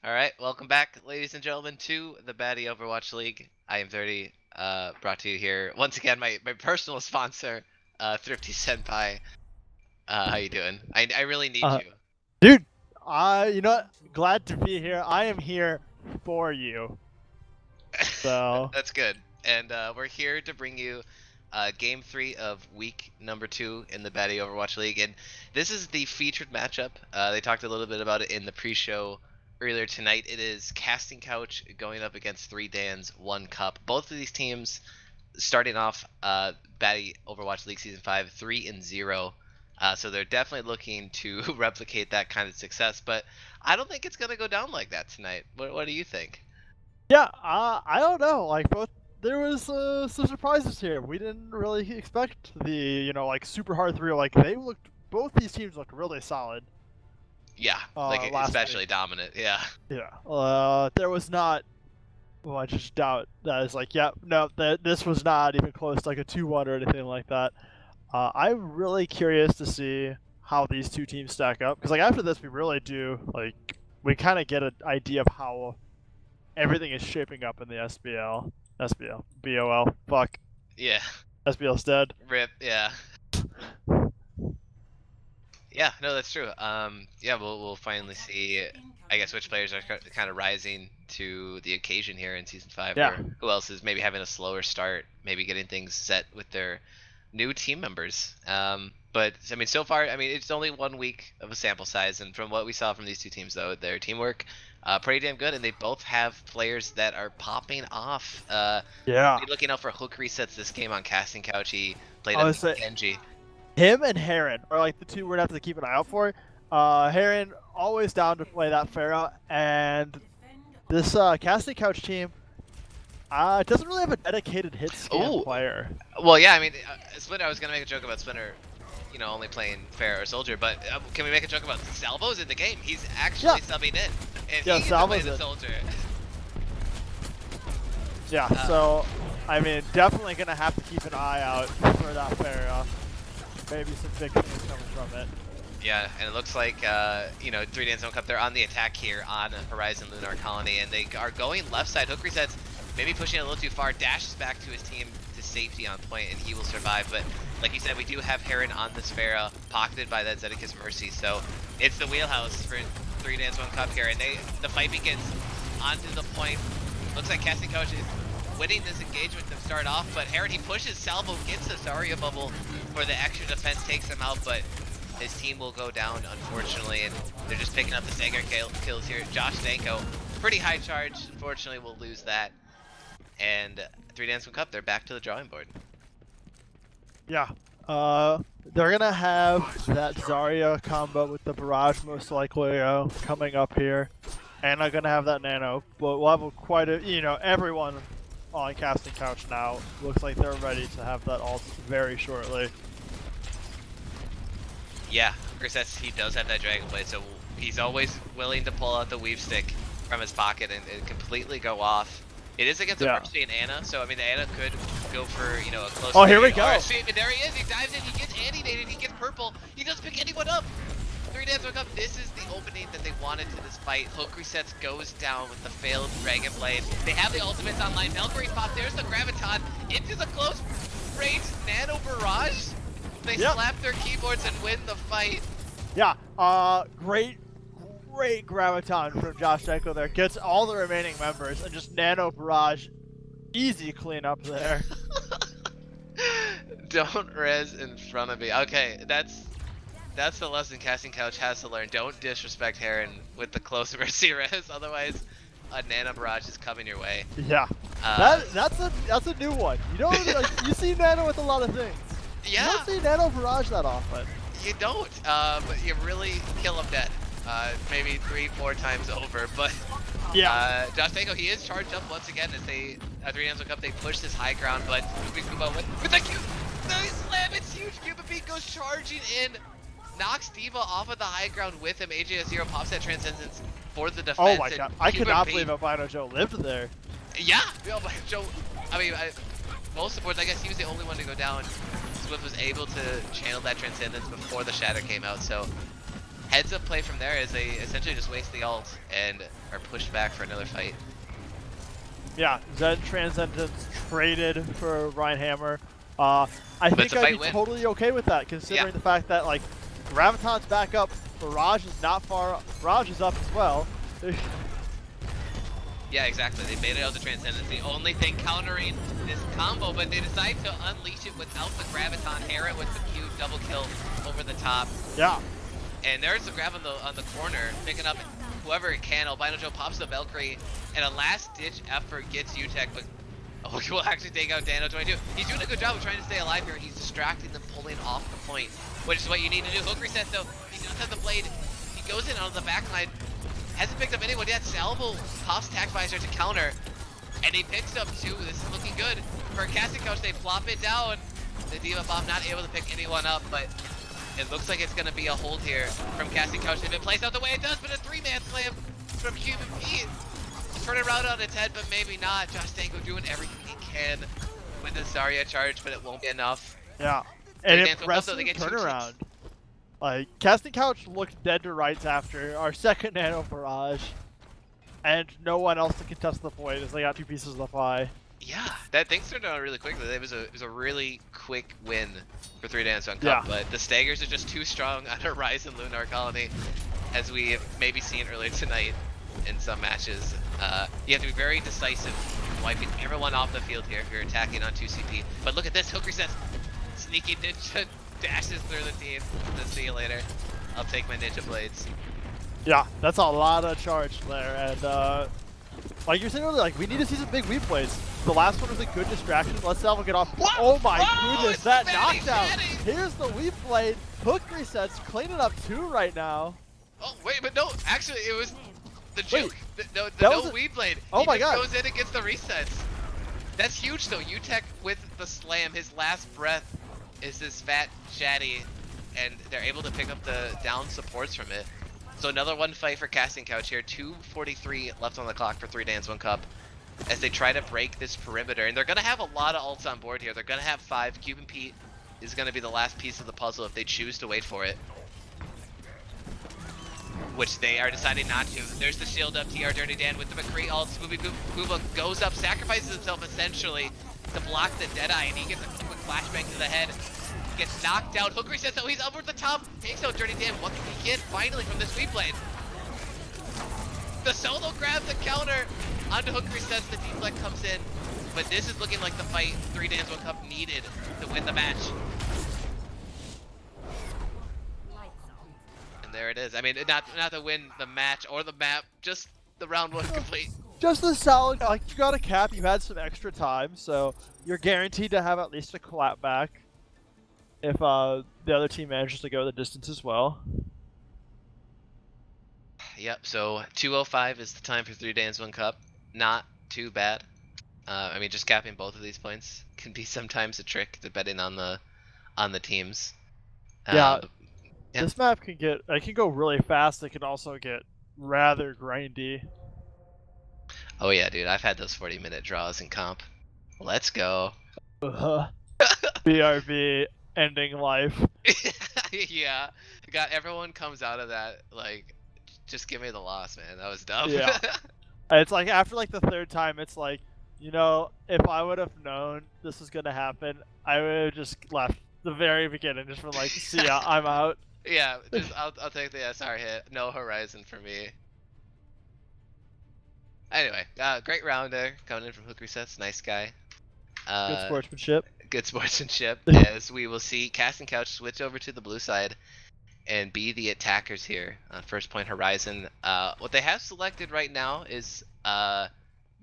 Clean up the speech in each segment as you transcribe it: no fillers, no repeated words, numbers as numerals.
All right, welcome back, ladies and gentlemen, to the Baddie Overwatch League. I am 30, brought to you here once again. My personal sponsor, Thrifty Senpai. How you doing? I really need Uh, you. Dude, you know what? Glad to be here. I am here for you. So, That's good. And we're here to bring you Game 3 of week number 2 in the Baddie Overwatch League. And this is the featured matchup. They talked a little bit about it in the pre-show earlier tonight. It is Casting Couch going up against 3 Dans, 1 Cup. Both of these teams starting off Baddie Overwatch League Season 5 3-0. So they're definitely looking to replicate that kind of success. But I don't think it's going to go down like that tonight. What do you think? yeah, I don't know. Like, there was some surprises here. We didn't really expect the, super hard three. Like, both these teams looked really solid. Yeah, like Last especially week. dominant. Yeah. Yeah. There was not much doubt that it's like, yeah, no, this was not even close to like a 2-1 or anything like that. I'm really curious to see how these two teams stack up because like after this we really do we kind of get an idea of how everything is shaping up in the BOL. Fuck, Yeah. SBL's dead. Rip. Yeah. Yeah. No, that's true. Yeah, we'll finally see, I guess, which players are kind of rising to the occasion here in season 5. Yeah. Or who else is maybe having a slower start, maybe getting things set with their new team members. But I mean, so far, I mean, it's only 1 week of a sample size, and from what we saw from these two teams, though, their teamwork pretty damn good, and they both have players that are popping off. Yeah. Be looking out for hook resets this game on Casting Couch. He played I would say Genji. him and Heron are like the two we're gonna have to keep an eye out for. Heron always down to play that Pharah, and this Casting Couch team doesn't really have a dedicated hit scan player. Well, yeah, I mean, Splinter, I was going to make a joke about Splinter, only playing Pharah or Soldier, but can we make a joke about Salvo's in the game? He's actually subbing in, and Yeah, he's Salvo's playing the Soldier. Yeah, so, I mean, definitely going to have to keep an eye out for that Pharah. Maybe some big things coming from it. Yeah, and it looks like, 3 Dance 1 Cup, they're on the attack here on Horizon Lunar Colony, and they are going left side. Hook resets, maybe pushing it a little too far, dashes back to his team to safety on point, and he will survive. But like you said, we do have Heron on this Pharah, pocketed by that Zedekis Mercy, so it's the wheelhouse for 3 Dance 1 Cup here, and the fight begins onto the point. Looks like Casting Couch is winning this engagement to start off, but Heron, he pushes Salvo, gets the Zarya bubble for the extra defense, takes him out, but his team will go down, unfortunately, and they're just picking up the stagger kills here. Josh Danko, pretty high charge, unfortunately we'll lose that. And 3 Dance 1 Cup, they're back to the drawing board. Yeah, they're gonna have that Zarya combo with the Barrage most likely coming up here, and they're gonna have that Nano. But we'll have quite a, everyone on Casting Couch now looks like they're ready to have that ult very shortly. Yeah, Grisette, he does have that Dragon Blade, so he's always willing to pull out the Weave Stick from his pocket and completely go off. It is against a Mercy and Ana, so I mean, the Ana could go for, a close. Oh, here we go. Right, see, there he is. He dives in. He gets anti-nated. He gets purple. He doesn't pick anyone up. 3 Dance 1 Cup. This is the opening that they wanted to this fight. Hook resets, goes down with the failed Dragon Blade. They have the ultimates online. Valkyrie pop. There's the Graviton into the close range Nano Barrage. They slap their keyboards and win the fight. Yeah, great Graviton from Josh Danko there. Gets all the remaining members and just Nano Barrage. Easy cleanup there. Don't res in front of me. Okay, that's the lesson Casting Couch has to learn. Don't disrespect Heron with the close Mercy res, otherwise a Nano Barrage is coming your way. Yeah, that's a new one. You don't you see Nano with a lot of things. Yeah. You don't see Nano Barrage that often. You don't, but you really kill him dead. Maybe 3-4 times over, but yeah. Josh Danko, he is charged up once again as they 3 Dance 1 Cup, they push this high ground, but with the Q, nice slam, it's huge. Cuban Beat goes charging in, knocks D.Va off of the high ground with him. AJ0 pops that Transcendence for the defense. Oh my god, I could not believe Albino Joe lived there. Yeah, Albino Joe, I mean, most supports, I guess he was the only one to go down. Swift was able to channel that Transcendence before the Shatter came out, so heads up play from there as they essentially just waste the ult and are pushed back for another fight. Yeah, Zen Transcendence traded for Ryan Hammer. I think I'd be totally okay with that, considering the fact that like Graviton's back up, Barrage is not far. Barrage is up as well. Yeah, exactly. They baited out the Transcendence. The only thing countering this combo, but they decide to unleash it without the Graviton. Hera with the cute double kill over the top. Yeah. And there's the grab on the corner, picking up whoever it can. Albino Joe pops the Valkyrie, and a last-ditch effort gets UTech, but he will actually take out Dano 22. He's doing a good job of trying to stay alive here, and he's distracting them, pulling off the point, which is what you need to do. Hook reset, though. He does have the blade. He goes in on the backline. Hasn't picked up anyone yet. Salvo pops Tac Visor to counter, and he picks up two. This is looking good. For a casting couch, they flop it down. The D.Va Bomb not able to pick anyone up, but it looks like it's going to be a hold here from casting couch. If it plays out the way it does, but a three-man slam from Cuban Pete. Turn it around on its head, but maybe not. Josh Danko doing everything he can with the Zarya charge, but it won't be enough. Yeah, and impressive turnaround. Like, Casting Couch looked dead to rights after our second Nano Barrage, and no one else to contest the point as they got two pieces of the pie. Yeah, that things turned out really quickly. It was a really quick win for 3Dance on Cup, but the staggers are just too strong on Horizon Lunar Colony, as we have maybe seen earlier tonight in some matches. You have to be very decisive, wiping everyone off the field here if you're attacking on 2CP. But look at this, Hook resets, sneaky ninja dashes through the team. See you later. I'll take my ninja blades. Yeah, that's a lot of charge there, and like you're saying earlier, like we need to see some big weave plays. The last one was a good distraction. Let's Salvo get off. What? Oh my goodness, that Fatty, knockdown! Fatty. Here's the weave blade. Hook resets, cleaning up two right now. Oh wait, but no, actually it was the juke. The no weave blade. Oh my god. god. Goes in and gets the resets. That's huge though. UTech with the slam, his last breath is this fat shatty, and they're able to pick up the down supports from it. So another one fight for Casting Couch here. 2:43 left on the clock for 3Dance 1 Cup as they try to break this perimeter. And they're going to have a lot of ults on board here. They're going to have 5. Cuban Pete is going to be the last piece of the puzzle if they choose to wait for it, which they are deciding not to. There's the shield up, TR Dirty Dan with the McCree ult. Scooby Booba goes up, sacrifices himself essentially to block the Deadeye, and he gets a quick flashbang to the head. Gets knocked out. Hook resets, so he's over the top. Takes out Dirty Dan. What can he get finally from this weave blade? The solo grab, the counter onto Hook resets. The deflect comes in, but this is looking like the fight 3Dance 1 Cup needed to win the match. And there it is. I mean, not to win the match or the map, just the round 1 complete. Just a solid, like you got a cap, you had some extra time, so you're guaranteed to have at least a clap back if the other team manages to go the distance as well. Yep, so 2:05 is the time for 3Dance 1 Cup. Not too bad. I mean, just capping both of these points can be sometimes a trick, depending on the teams. Yeah, this map can go really fast. It can also get rather grindy. Oh yeah, dude, I've had those 40-minute draws in comp. Let's go. BRB ending life. Yeah, everyone comes out of that like, just give me the loss, man. That was dumb. Yeah. It's like after like the third time, it's like, you know, if I would have known this was gonna happen, I would have just left the very beginning, just for like, see ya, I'm out. Yeah, just I'll take the SR hit. No Horizon for me. Anyway, great rounder coming in from Hook Resets. Nice guy. Good sportsmanship. Good sportsmanship, as we will see Casting Couch switch over to the blue side and be the attackers here on first point Horizon. What they have selected right now is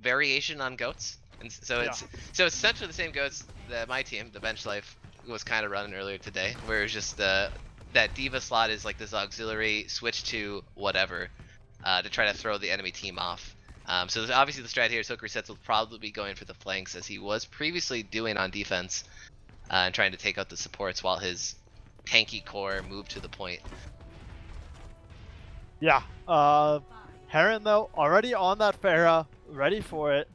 variation on goats, and so it's essentially the same goats that my team, the Bench Life, was kind of running earlier today, where it's just that D.Va slot is like this auxiliary switch to whatever to try to throw the enemy team off. So there's obviously the strat here is Hook Resets will probably be going for the flanks, as he was previously doing on defense, and trying to take out the supports while his tanky core moved to the point. Yeah, Heron though, already on that Pharah, ready for it.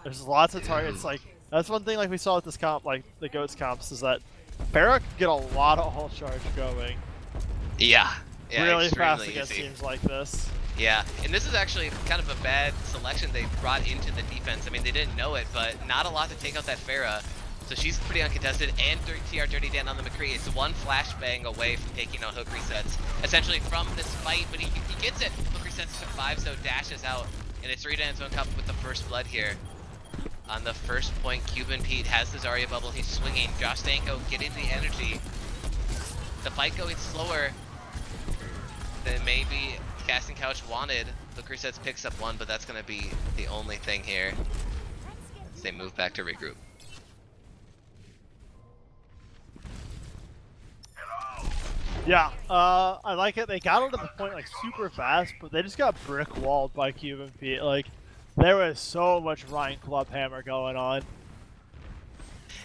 There's lots of targets. Like, that's one thing like we saw with this comp, like the Goats comps, is that Pharah can get a lot of ult charge going. Yeah, Yeah, really fast extremely against easy. teams like this. Yeah, and this is actually kind of a bad selection they brought into the defense. I mean, they didn't know it, but not a lot to take out that Pharah. So she's pretty uncontested, and TR Dirty Dan on the McCree. It's one flashbang away from taking out hook resets, essentially from this fight, but he gets it. Hook resets to 5, so dashes out, and it's 3 Dan's 1 cup with the first blood here. On the first point, Cuban Pete has the Zarya bubble. He's swinging. Josh Stanko getting the energy. The fight going slower than maybe Casting Couch wanted. Hook resets picks up 1, but that's going to be the only thing here as they move back to regroup. Yeah, I like it. They got onto the point like super fast, but they just got brick walled by Cuban Pete. Like, there was so much Ryan Clubhammer going on.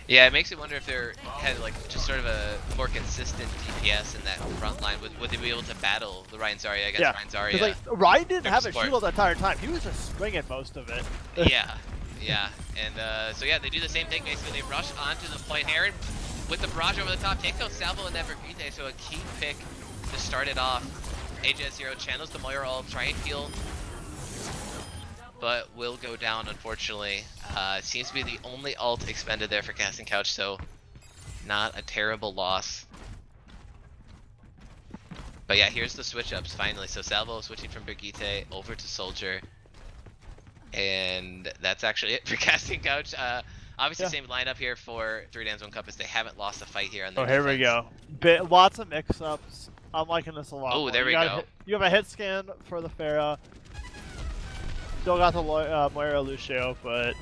Yeah, it makes you wonder if they're had like just sort of a more consistent DPS in that front line. Would they be able to battle the Ryan Zarya against Ryan Zarya? Because like Ryan didn't have a support. shield the entire time. He was just swinging most of it. Yeah, and so yeah, they do the same thing basically. They rush onto the point. Heron with the barrage over the top takes out Salvo and Nevergrite, so a key pick to start it off. AJ0 channels the Moira ult, try and heal, but will go down unfortunately. Seems to be the only ult expended there for Casting Couch, so not a terrible loss. But yeah, here's the switch ups finally. So Salvo switching from Brigitte over to Soldier. And that's actually it for Casting Couch. Obviously, same lineup here for 3 Dan's 1 Cup as they haven't lost a fight here on their here we go. Lots of mix-ups. I'm liking this a lot. Oh, there we go. You have a hit scan for the Pharah. Still got the Moira Lucio, but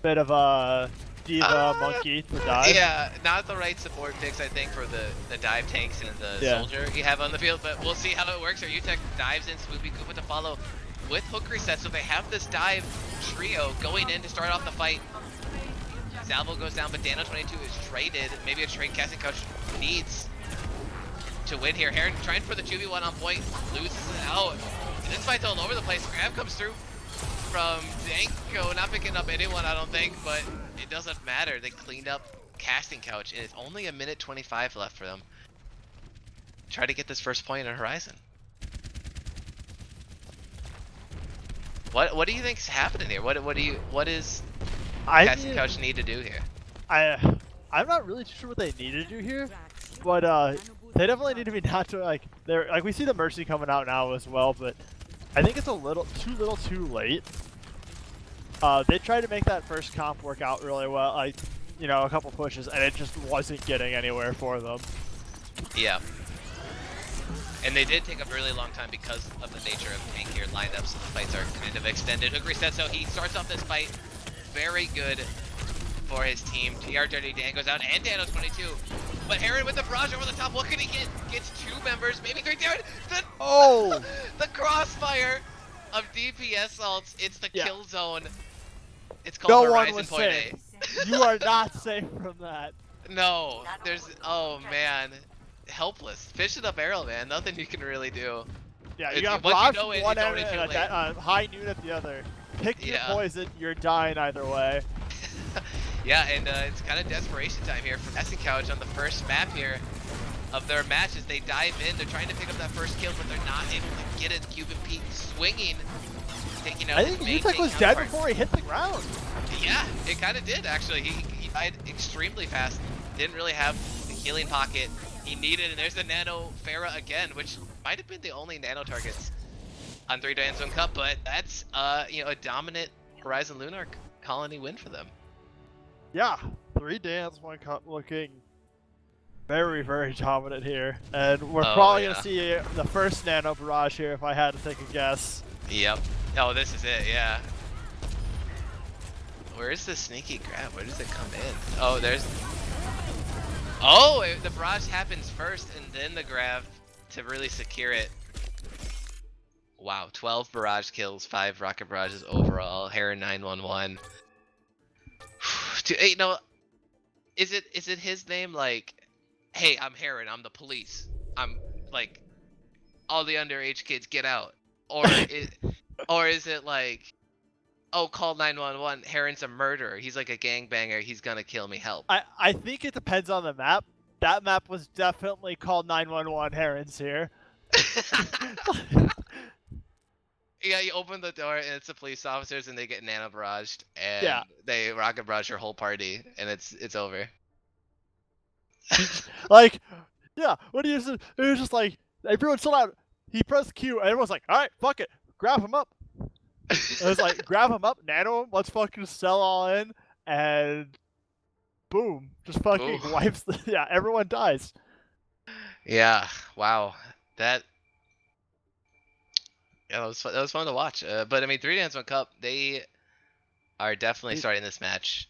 bit of a diva monkey to dive. Yeah, not the right support picks, I think, for the dive tanks and the Soldier you have on the field, but we'll see how it works. Our UTech dives in, Swoopy Koopa to follow with hook reset, so they have this dive trio going in to start off the fight. Salvo goes down, but Dano22 is traded. Maybe a trade Casting Couch needs to win here. Heron trying for the 2v1 on point, loses it out. And this fight's all over the place. Grab comes through from Danko, not picking up anyone, I don't think, but it doesn't matter. They cleaned up Casting Couch, and it's only a minute 25 left for them. Try to get this first point on Horizon. What do you think's happening here? What does Casting Couch need to do here? I'm not really too sure what they need to do here, but they definitely need to be not to like they're like we see the Mercy coming out now as well, but I think it's a little too late. They tried to make that first comp work out really well, like you know, a couple pushes, and it just wasn't getting anywhere for them. Yeah. And they did take a really long time because of the nature of tankier lineups, so the fights are kind of extended. Hook reset, so he starts off this fight very good for his team. TR Dirty Dan goes out, and Dano22. But Heron with the barrage over the top, what can he get? Gets 2 members, maybe 3 down. The crossfire of DPS ults, it's the kill zone. It's called Horizon Point A. You are not safe from that. No, there's, oh man. Helpless. Fish it up arrow, man. Nothing you can really do. Yeah, you got barrage you know one end and high noon at the other. Pick your poison, you're dying either way. Yeah, and it's kind of desperation time here for Casting Couch on the first map here of their matches. They dive in, they're trying to pick up that first kill, but they're not able to get it. Cuban Pete swinging, taking out. I think UTech was dead before he hit the ground. Yeah, it kind of did actually. He died extremely fast. Didn't really have the healing pocket he needed, and there's the Nano Pharah again, which might have been the only Nano targets on 3 Dan's 1 Cup, but that's you know, a dominant Horizon Lunar Colony win for them. Yeah, 3 Dan's 1 Cup looking very, very dominant here, and we're probably gonna see the first Nano barrage here if I had to take a guess. Yep. Oh, this is it. Yeah. Where is the sneaky grab? Where does it come in? Oh, there's. Oh, the barrage happens first and then the grab to really secure it. Wow, 12 barrage kills, 5 rocket barrages overall. Heron 911. You know, is it his name like, hey, I'm Heron, I'm the police. I'm like, all the underage kids get out, or is it like, oh, call 911. Heron's a murderer. He's like a gangbanger. He's gonna kill me. Help. I think it depends on the map. That map was definitely called 911. Heron's here. Yeah, you open the door and it's the police officers and they get nano barraged and Yeah, they rocket barrage your whole party and it's over. like, yeah. What do you? It was just like everyone still out. He pressed Q, and everyone's like, "All right, fuck it, grab him up." It was like, grab him up, nano him, let's fucking sell all in, and boom, just Ooh. fucking wipes the. Yeah, everyone dies. Yeah, wow. That Yeah, that was fun to watch. But I mean, Three Dance One Cup, they are definitely starting this match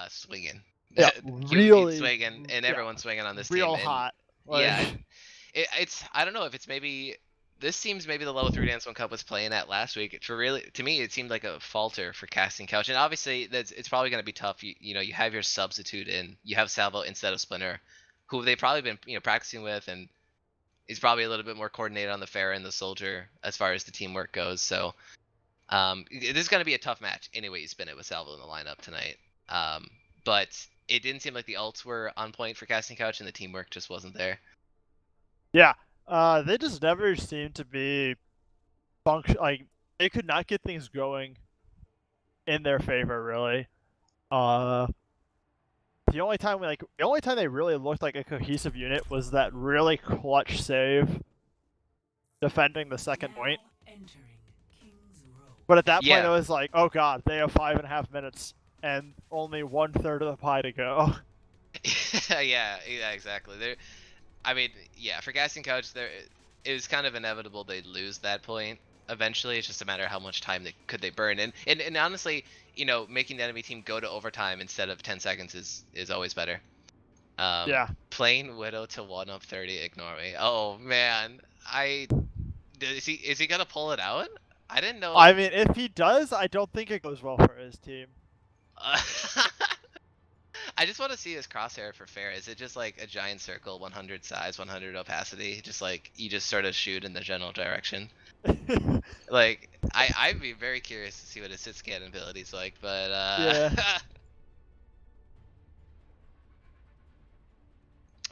swinging. Yeah, QMP really, swinging, and yeah, everyone's swinging on this team. real And hot. Like, yeah, it's I don't know if it's maybe this seems maybe the level Three Dance One Cup was playing at last week. For really, to me, it seemed like a falter for Casting Couch, and obviously it's probably going to be tough. You know, you have your substitute in, you have Salvo instead of Splinter, who they've probably been practicing with, and he's probably a little bit more coordinated on the Pharah and the Soldier as far as the teamwork goes. So this is going to be a tough match anyway. You spin it with Salvo in the lineup tonight. But it didn't seem like the ults were on point for Casting Couch, and the teamwork just wasn't there. yeah, they just never seemed to be like they could not get things going in their favor, really. The only time they really looked like a cohesive unit was that really clutch save defending the second point. But at that point, it Yeah, was like, oh god, they have 5.5 minutes and only 1/3 of the pie to go. yeah, exactly. I mean, yeah, for Casting Couch, it was kind of inevitable they'd lose that point eventually. It's just a matter of how much time they burn. And honestly, making the enemy team go to overtime instead of 10 seconds is always better. Yeah. Playing Widow to 1 up 30, ignore me. Oh man, is he gonna pull it out? I didn't know. I mean, if he does, I don't think it goes well for his team. I just want to see his crosshair for fair. Is it just like a giant circle, 100 size, 100 opacity? Just like you just sort of shoot in the general direction. Like I'd be very curious to see what his hit scan ability's like, but Yeah.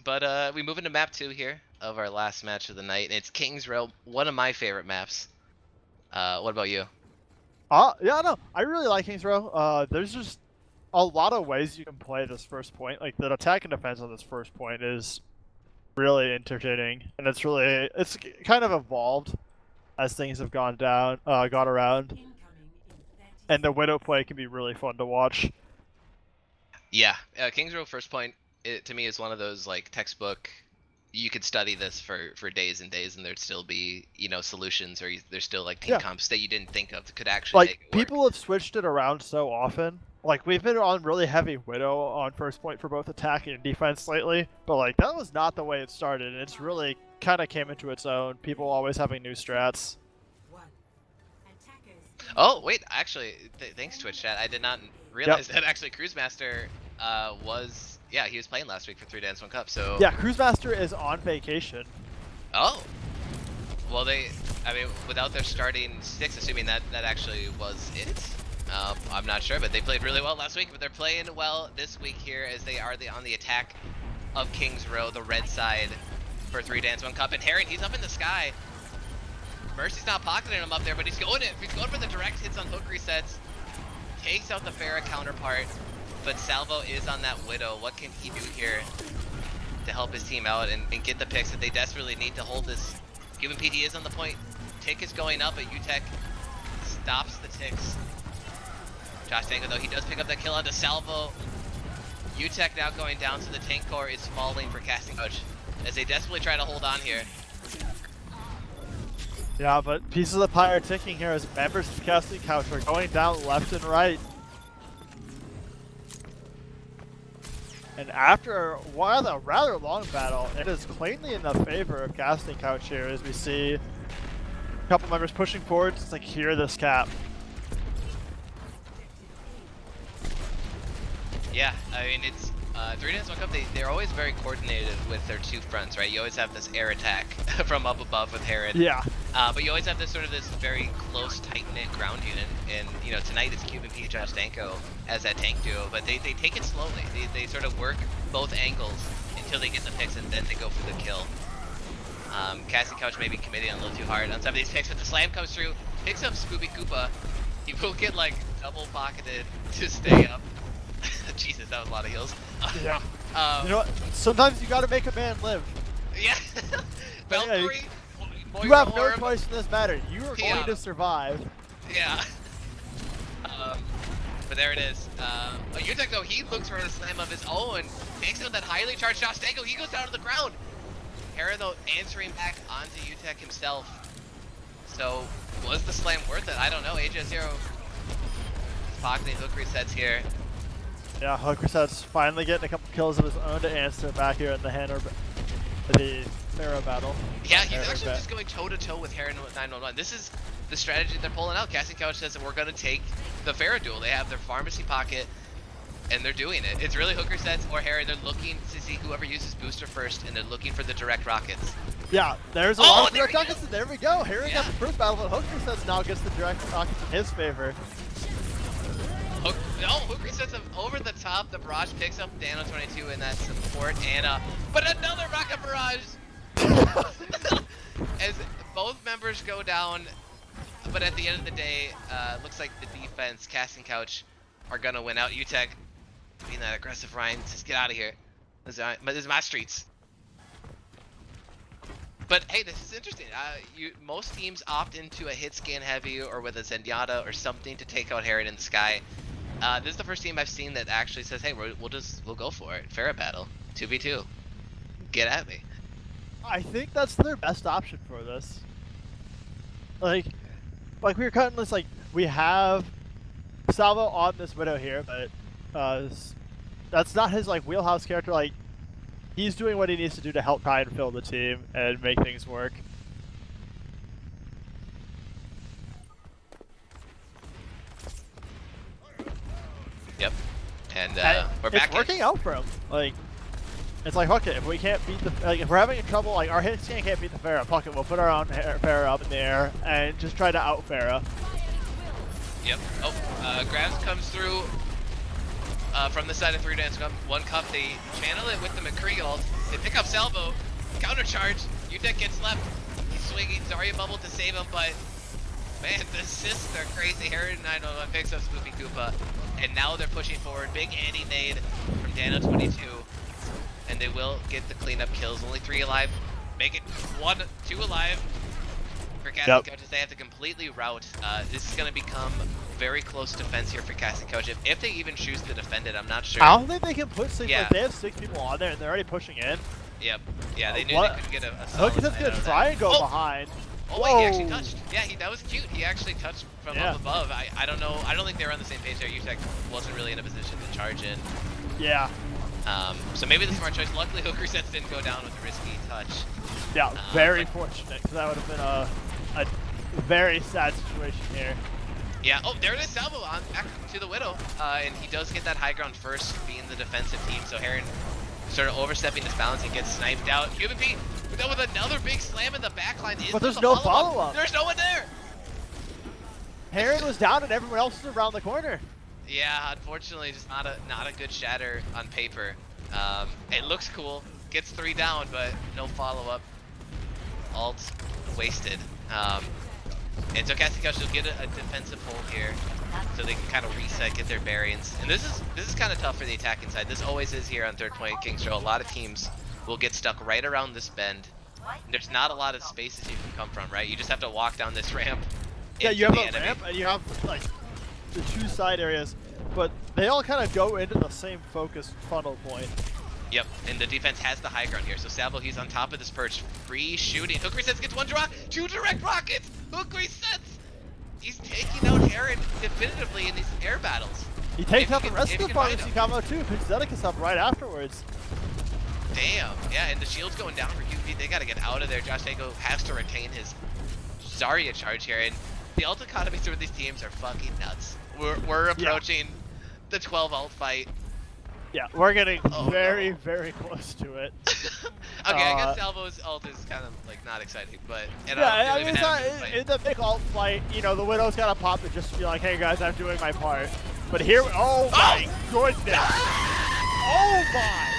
But we move into map 2 here of our last match of the night, and it's King's Row, one of my favorite maps. What about you? Yeah, no, I really like Kings Row. There's just a lot of ways you can play this first point. Like the attack and defense on this first point is really entertaining, and it's kind of evolved as things have gone around, and the Widow play can be really fun to watch. Yeah, King's Row first point, to me is one of those like textbook. You could study this for days and days, and there'd still be solutions, or there's still like team comps that you didn't think of that could actually Like make it work. people have switched it around so often. Like we've been on really heavy Widow on first point for both attack and defense lately, but like that was not the way it started, and it's really kind of came into its own. People always having new strats. Oh wait, actually, thanks Twitch chat. I did not realize that actually Cruise Master he was playing last week for 3 Dance 1 Cup. So yeah, Cruise Master is on vacation. Oh, well I mean, without their starting 6, assuming that actually was it. I'm not sure, but they played really well last week. But they're playing well this week here as they are on the attack of King's Row, the red side for 3 Dance 1 Cup. And Heron, he's up in the sky. Mercy's not pocketing him up there, but he's going for the direct hits on hook resets. Takes out the Pharah counterpart, but Salvo is on that Widow. What can he do here to help his team out and get the picks that they desperately need to hold this? Given PD is on the point, tick is going up, but UTech stops the ticks. Josh Tango though, he does pick up that kill onto Salvo. UTech now going down, so the tank core is falling for Casting Couch as they desperately try to hold on here. Yeah, but pieces of the pie are ticking here as members of Casting Couch are going down left and right. And after a rather long battle, it is cleanly in the favor of Casting Couch here as we see a couple members pushing forward to secure this cap. Yeah, I mean, it's 3 Dance 1 Cup, they're always very coordinated with their 2 fronts, right? You always have this air attack from up above with Heron. Yeah. But you always have this very close, tight-knit ground unit. And, tonight it's QMP Josh Danko as that tank duo, but they take it slowly. They sort of work both angles until they get the picks, and then they go for the kill. Cassie Couch maybe committing a little too hard on some of these picks, but the slam comes through, picks up Scooby Koopa. He will get like double pocketed to stay up. Jesus, that was a lot of heals. Yeah. You know what? Sometimes you gotta make a man live. Yeah. Valkyrie, you have no choice in this matter. You are going to survive. Yeah. But there it is. Utek though, he looks for a slam of his own, takes him with that highly charged Josh Dango, he goes down to the ground. Hera though answering back onto Utek himself. So was the slam worth it? I don't know. AJ0 pocketing hook resets here. Yeah, hook resets finally getting a couple kills of his own to answer back here in the Hera battle. Yeah, he's actually just going toe to toe with Hera 911. This is the strategy they're pulling out. Cassie Couch says that we're going to take the Pharah duel. They have their pharmacy pocket, and they're doing it. It's really hook resets or Hera. They're looking to see whoever uses booster first, and they're looking for the direct rockets. Yeah, there's a lot of direct rockets, and there we go. Hera got the first battle, but hook resets now gets the direct rockets in his favor. Hook resets him over the top. The barrage picks up Dano 22 in that support, and but another rocket barrage. As both members go down, but at the end of the day, looks like the defense, Casting Couch, are gonna win out. Utek being that aggressive, Ryan, just get out of here. This is my streets. But hey, this is interesting. Most teams opt into a hit scan heavy or with a Zenyatta or something to take out Herod in the sky. This is the first team I've seen that actually says, "Hey, we'll go for it. Pharah battle, 2v2. Get at me." I think that's their best option for this. Like we were cutting this. Like we have Salvo on this Widow here, but that's not his like wheelhouse character. Like he's doing what he needs to do to help try and fill the team and make things work. Yep. And we're back. It's working out for him. Like it's like, fuck it, if we can't beat if we're having trouble, like our hit scan can't beat the Pharah, fuck it, we'll put our own Pharah up in the air and just try to out Pharah. Yep. Oh, Grabs comes through from the side of 3 Dance One Cup. They channel it with the McCree ult. They pick up Salvo, counter charge. Utek gets left. He's swinging Zarya bubble to save him, but man, the assists are crazy. Herod 901 picks up Spoopy Koopa, and now they're pushing forward. Big anti-nade from Dano 22. And they will get the cleanup kills. Only 3 alive. Make it 2 alive. For Casting Couches, they have to completely rout. This is going to become very close defense here for Casting Couch. If they even choose to defend it, I'm not sure. I don't think they can push 6. Like, they have 6 people on there and they're already pushing in. Yep. Yeah, they knew they could get a solid Hook is going to try and go behind. Oh wait, he actually touched. Yeah, that was cute. He actually touched from up above. I don't know. I don't think they were on the same page there. Utek wasn't really in a position to charge in. Yeah. So maybe the smart choice. Luckily, hook resets didn't go down with a risky touch. Yeah, very fortunate, because that would have been a very sad situation here. Yeah. Oh, there it is, Salvo on back to the Widow, and he does get that high ground first, being the defensive team. So Heron sort of overstepping his balance and gets sniped out. Cuban P with another big slam in the backline. But there's no follow-up. There's no one there. Heron was down, and everyone else was around the corner. Yeah, unfortunately, just not a good shatter on paper. It looks cool, gets 3 down, but no follow-up. Ult wasted. And so Cassie Couch will get a defensive hold here, so they can kind of reset, get their bearings. And this is kind of tough for the attacking side. This always is here on 3rd point King's Row. A lot of teams will get stuck right around this bend. There's not a lot of spaces you can come from, right? You just have to walk down this ramp. Yeah, you have a ramp, and you have like the 2 side areas, but they all kind of go into the same focus funnel point. Yep, and the defense has the high ground here. So Salvo, he's on top of this perch, free shooting. Hook resets, gets 1 draw, 2 direct rockets. Hook resets. He's taking out Heron definitively in these air battles. He takes out the rest of the pharmacy combo too. Picks Zedekis up right afterwards. Damn, yeah, and the shield's going down for QP. They gotta get out of there. Josh Dango has to retain his Zarya charge here, and the ult economies for these teams are fucking nuts. We're approaching the 12 ult fight. Yeah, we're getting very close to it. Okay, I guess Salvo's ult is kind of like not exciting, but yeah, I mean, it's a big ult fight. You know, the Widow's gotta pop it just to be like, hey guys, I'm doing my part. But here, oh my goodness! Oh my!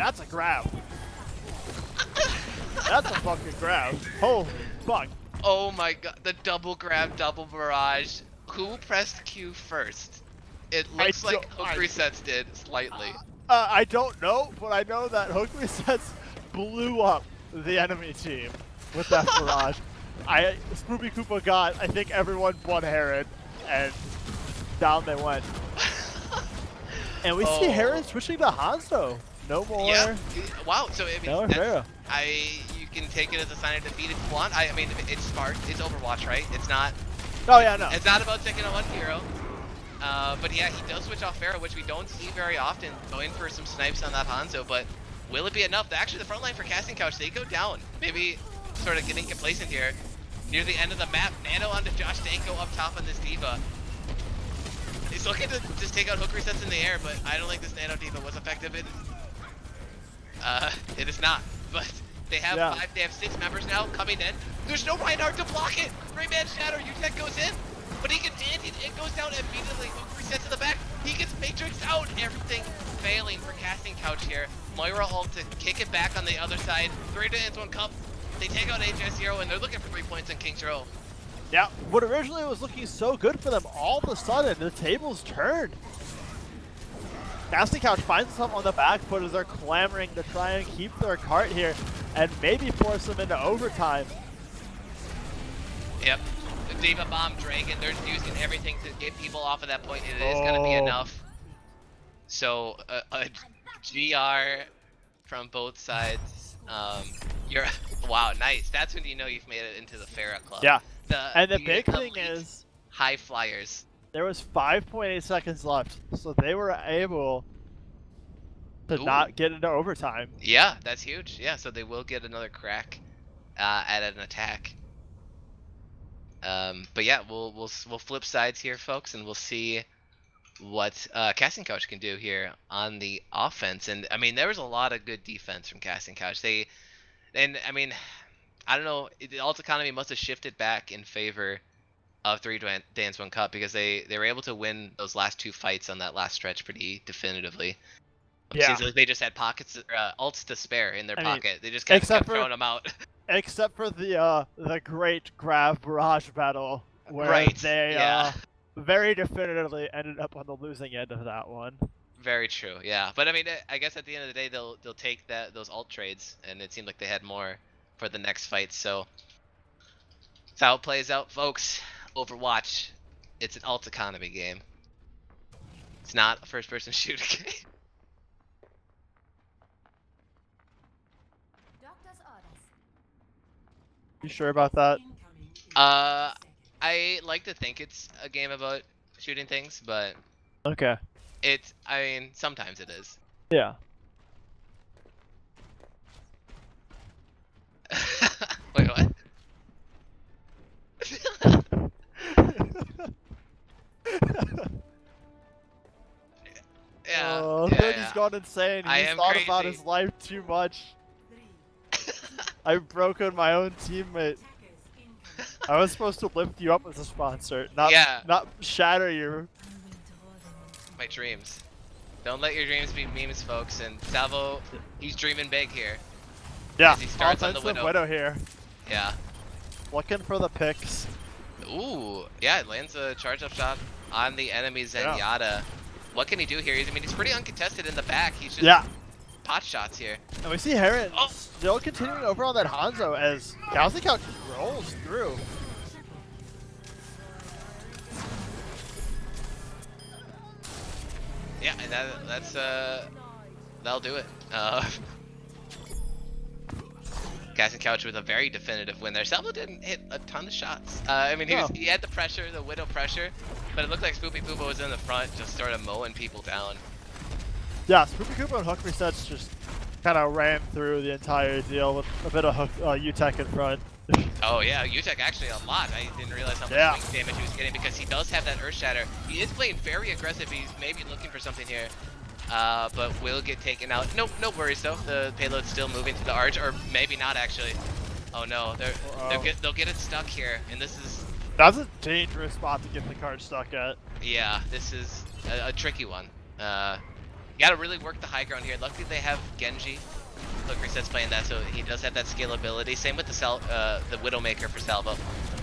That's a grab. That's a fucking grab. Holy fuck. Oh my god, the double grab, double barrage. Who pressed Q first? It looks like hook resets did slightly. I don't know, but I know that hook resets blew up the enemy team with that barrage. Spoopy Koopa got, I think, everyone but Heron, and down they went. And we see Heron switching to Hanzo. No more. Yeah. Wow. So I mean, No that's, you can take it as a sign of defeat if you want. I mean, it's smart. It's Overwatch, right? It's not. Oh yeah, no. It's not about taking on one hero. But yeah, he does switch off Pharaoh, which we don't see very often. Going for some snipes on that Hanzo, but will it be enough? Actually, the front line for Casting Couch, they go down. Maybe sort of getting complacent here. Near the end of the map, Nano onto Josh Danko up top on this Diva. He's looking to just take out hook resets in the air, but I don't think this Nano Diva was effective. It is not, but they have they have 6 members now coming in. There's no Reinhardt to block it. 3-man shadow, UTech goes in, but he gets antied. It goes down immediately. Hook resets to the back. He gets matrixed out. Everything failing for Casting Couch here. Moira ult to kick it back on the other side. 3 to Antoine Cup. They take out HS0 and they're looking for 3 points in King's Row. Yeah, what originally was looking so good for them, all of a sudden the tables turned. Casting Couch finds himself on the back foot as they're clamoring to try and keep their cart here and maybe force them into overtime. Yep. The Diva Bomb Dragon, they're using everything to get people off of that point. It is going to be enough. So, a GR from both sides. Wow, nice. That's when you know you've made it into the Farah Club. Yeah. And the big thing is, high flyers. There was 5.8 seconds left, so they were able to not get into overtime. Yeah, that's huge. Yeah, so they will get another crack at an attack. But yeah, we'll flip sides here, folks, and we'll see what Casting Couch can do here on the offense. And I mean, there was a lot of good defense from Casting Couch. I mean, I don't know, the ult economy must have shifted back in favor of 3 Dance 1 Cup because they were able to win those last 2 fights on that last stretch pretty definitively. It seems like they just had pockets, ults to spare in their pocket. They just kept throwing them out. Except for the great grab barrage battle where they very definitively ended up on the losing end of that one. Very true, yeah. But I mean, I guess at the end of the day, they'll take those ult trades, and it seemed like they had more for the next fight. So that's how it plays out, folks. Overwatch, it's an ult economy game. It's not a first-person shooter game. You sure about that? I like to think it's a game about shooting things, but okay. I mean, sometimes it is. Yeah. Wait, what? Yeah. Oh, Birdie's gone insane. He's thought about his life too much. I've broken my own teammate. I was supposed to lift you up as a sponsor, not shatter you. My dreams. Don't let your dreams be memes, folks. And Salvo, he's dreaming big here. Yeah, as he starts on the Widow here. Yeah. Looking for the picks. Ooh, yeah, it lands a charge-up shot on the enemy Zenyatta. Yeah. What can he do here? I mean, he's pretty uncontested in the back. He's just pot shots here. And we see Heron still continuing over on that Hanzo as Casting Couch rolls through. Yeah, and that'll do it. Casting Couch with a very definitive win there. Salvo didn't hit a ton of shots. I mean, he had the pressure, the Widow pressure, but it looked like Spoopy Poopa was in the front, just sort of mowing people down. Yeah, Spoopy Koopa and hook resets just kind of ran through the entire deal with a bit of UTech in front. Oh yeah, UTech actually a lot. I didn't realize how much wing damage he was getting because he does have that Earth Shatter. He is playing very aggressive. He's maybe looking for something here, but will get taken out. No worries though. The payload's still moving to the arch, or maybe not actually. Oh no, they'll get it stuck here, and that's a dangerous spot to get the card stuck at. Yeah, this is a tricky one. You gotta really work the high ground here. Luckily they have Genji. Hook Reset's playing that, so he does have that scalability. Same with the Widowmaker for Salvo.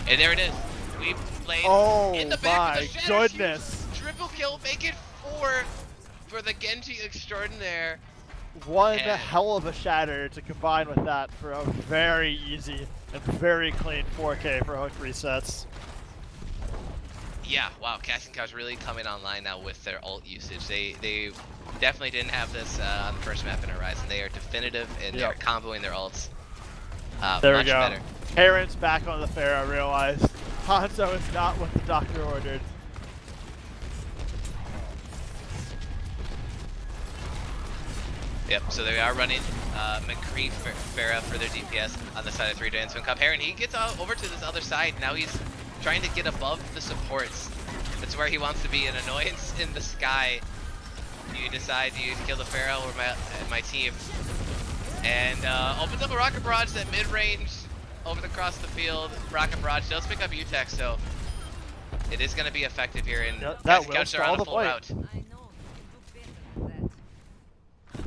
And there it is. We played in the back with the Shatter goodness. Shoot. Triple kill, make it 4 for the Genji extraordinaire. One hell of a shatter to combine with that for a very easy and very clean 4K for Hook Resets. Yeah, wow, Casting Couch really coming online now with their ult usage. They definitely didn't have this on the first map in Horizon. They are definitive and they're comboing their ults there much we go. better. Heron's back on the fair, I realized. Hanzo is not what the doctor ordered. Yep, so they are running McCree Farah for their DPS on the side of 3 Dance Cup. Heron, he gets over to this other side. Now he's trying to get above the supports. That's where he wants to be, an annoyance in the sky. You decide you kill the Pharaoh or my team. And opens up a rocket barrage at mid-range over across the field. Rocket barrage does pick up UTech, so it is going to be effective here. And that will Couch are on a full route.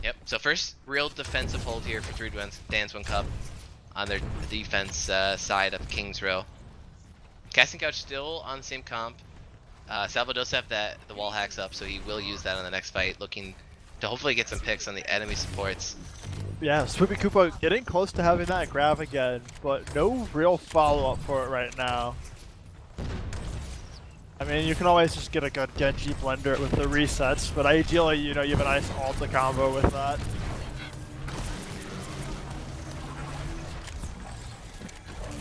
Yep, so first real defensive hold here for 3 Dance 1 Cup on their defense side of King's Row. Casting Couch still on the same comp. Salvo does have the wall hacks up, so he will use that on the next fight, looking to hopefully get some picks on the enemy supports. Yeah, Swoopy Koopa getting close to having that grab again, but no real follow-up for it right now. I mean, you can always just get a good Genji blender with the resets, but ideally, you know, you have a nice Alta combo with that.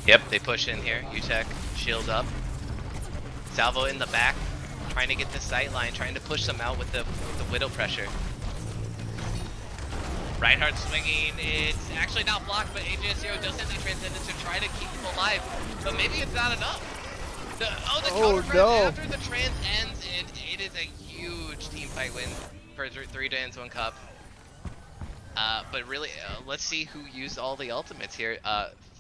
Yep, they push in here. UTech shield up. Salvo in the back, trying to get the sight line, trying to push them out with the Widow pressure. Reinhardt swinging. It's actually not blocked, but AJ0 does have the Transcendence to try to keep him alive, but maybe it's not enough. The counter after the trans ends, it is a huge team fight win for 3 Dance 1 Cup. But really, let's see who used all the ultimates here.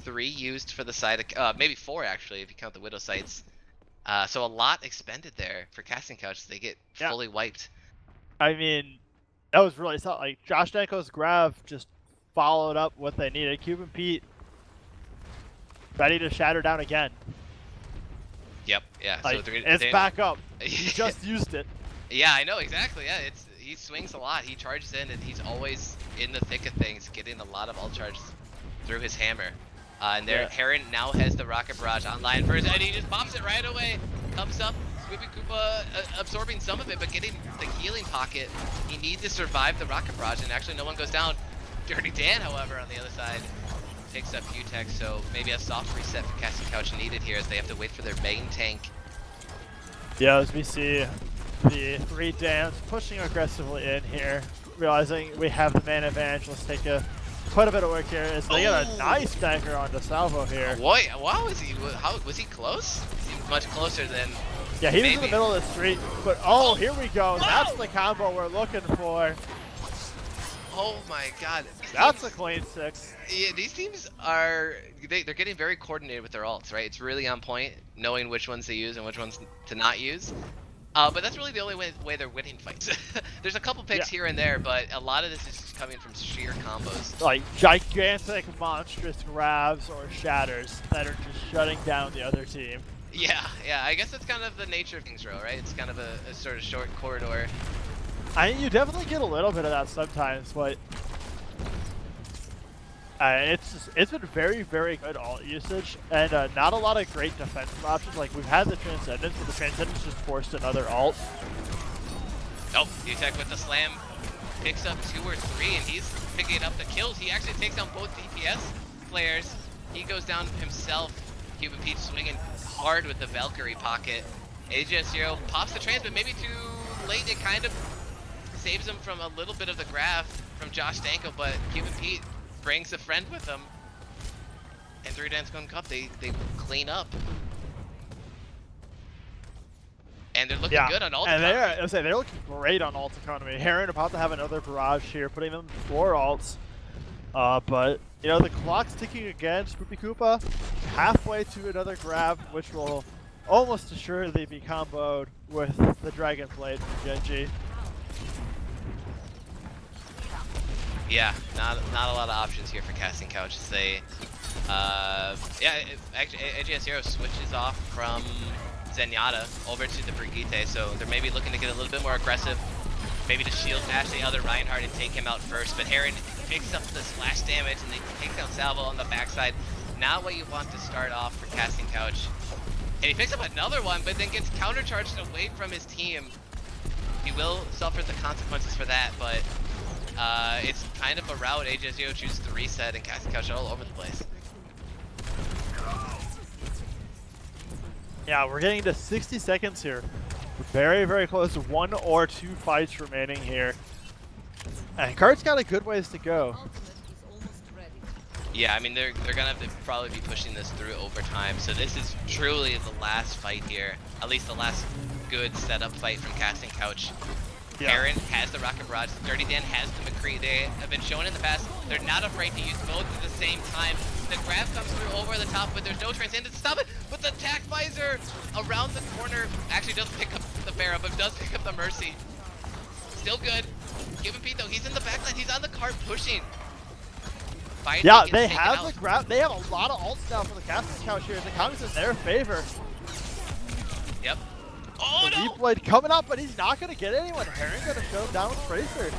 3 used for the side of, maybe 4 actually, if you count the Widow sights. So a lot expended there for Casting Couch. They get fully wiped. I mean, that was really solid. Like, Josh Danko's grab just followed up what they needed. Cuban Pete ready to shatter down again. Yep, yeah. Like, so it's back up. He just used it. Yeah, I know, exactly. Yeah, he swings a lot. He charges in, and he's always in the thick of things, getting a lot of ult charges through his hammer. And there, Heron now has the rocket barrage online first, and he just pops it right away. Comes up, Swoopy Koopa absorbing some of it, but getting the healing pocket. He needs to survive the rocket barrage, and actually no one goes down. Dirty Dan, however, on the other side, picks up UTech, so maybe a soft reset for Casting Couch needed here as they have to wait for their main tank. Yeah, as we see the 3 Dance pushing aggressively in here, realizing we have the man advantage. Let's take quite a bit of work here as they get a nice dagger onto Salvo here. Boy, wow, was he close? Seemed much closer than Yeah, he was in the middle of the street, but here we go. That's the combo we're looking for. Oh my god. That's a clean 6. Yeah, these teams are, they're getting very coordinated with their ults, right? It's really on point, knowing which ones to use and which ones to not use. But that's really the only way they're winning fights. There's a couple picks here and there, but a lot of this is just coming from sheer combos. Like gigantic, monstrous grabs or shatters that are just shutting down the other team. Yeah, I guess that's kind of the nature of King's Row, right? It's kind of a sort of short corridor. I mean, you definitely get a little bit of that sometimes, but it's been very, very good ult usage, and not a lot of great defensive options. Like, we've had the Transcendence, but the Transcendence just forced another ult. Nope, UTech with the slam picks up 2 or 3, and he's picking up the kills. He actually takes down both DPS players. He goes down himself. Cuban Pete swinging hard with the Valkyrie pocket. AJ0 pops the trans, but maybe too late. It kind of saves him from a little bit of the grab from Josh Danko, but Cuban Pete brings a friend with him. And 3 Dance 1 Cup, they clean up. And they're looking good on ult economy. And they're looking great on ult economy. Heron about to have another barrage here, putting them 4 ults. But, you know, the clock's ticking again. Swoopy Koopa halfway to another grab, which will almost assuredly be comboed with the Dragon Blade from Genji. Yeah, not a lot of options here for Casting Couch as they, actually AGS0 switches off from Zenyatta over to the Brigitte, so they're maybe looking to get a little bit more aggressive, maybe to shield bash the other Reinhardt and take him out first, but Heron picks up the splash damage and they take down Salvo on the backside. Not what you want to start off for Casting Couch. And he picks up another one, but then gets countercharged away from his team. He will suffer the consequences for that, but it's kind of a route. AJ0 chooses to reset and Casting Couch all over the place. Yeah, we're getting to 60 seconds here. We're very, very close to 1 or 2 fights remaining here. And Kart's got a good ways to go. Yeah, I mean, they're gonna have to probably be pushing this through overtime, so this is truly the last fight here. At least the last good setup fight from Casting Couch. Yeah. Heron has the Rocket Barrage, Dirty Dan has the McCree. They have been shown in the past, they're not afraid to use both at the same time. The grab comes through over the top, but there's no transition to stop it. But the attack visor around the corner actually does pick up the Pharah, but does pick up the Mercy. Still good. Give him Pete though, he's in the backline, he's on the cart pushing. Finally Yeah, gets they taken have out. the grab. They have a lot of ults now for the Casting Couch here. The count's in their favor. Yep. Oh The no! Reblade coming up, but he's not going to get anyone. Heron going to show him down with Tracer.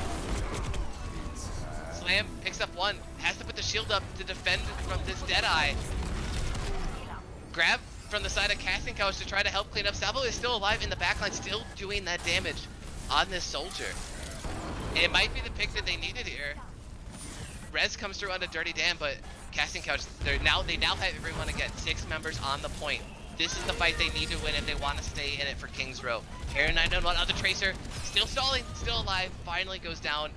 Slam picks up one, has to put the shield up to defend from this Deadeye. Grab from the side of Casting Couch to try to help clean up. Salvo is still alive in the backline, still doing that damage on this soldier. It might be the pick that they needed here. Rez comes through on the Dirty Dan, but Casting Couch, they now have everyone again. 6 members on the point. This is the fight they need to win if they want to stay in it for King's Row. Heron 991 on the Tracer, still stalling, still alive, finally goes down.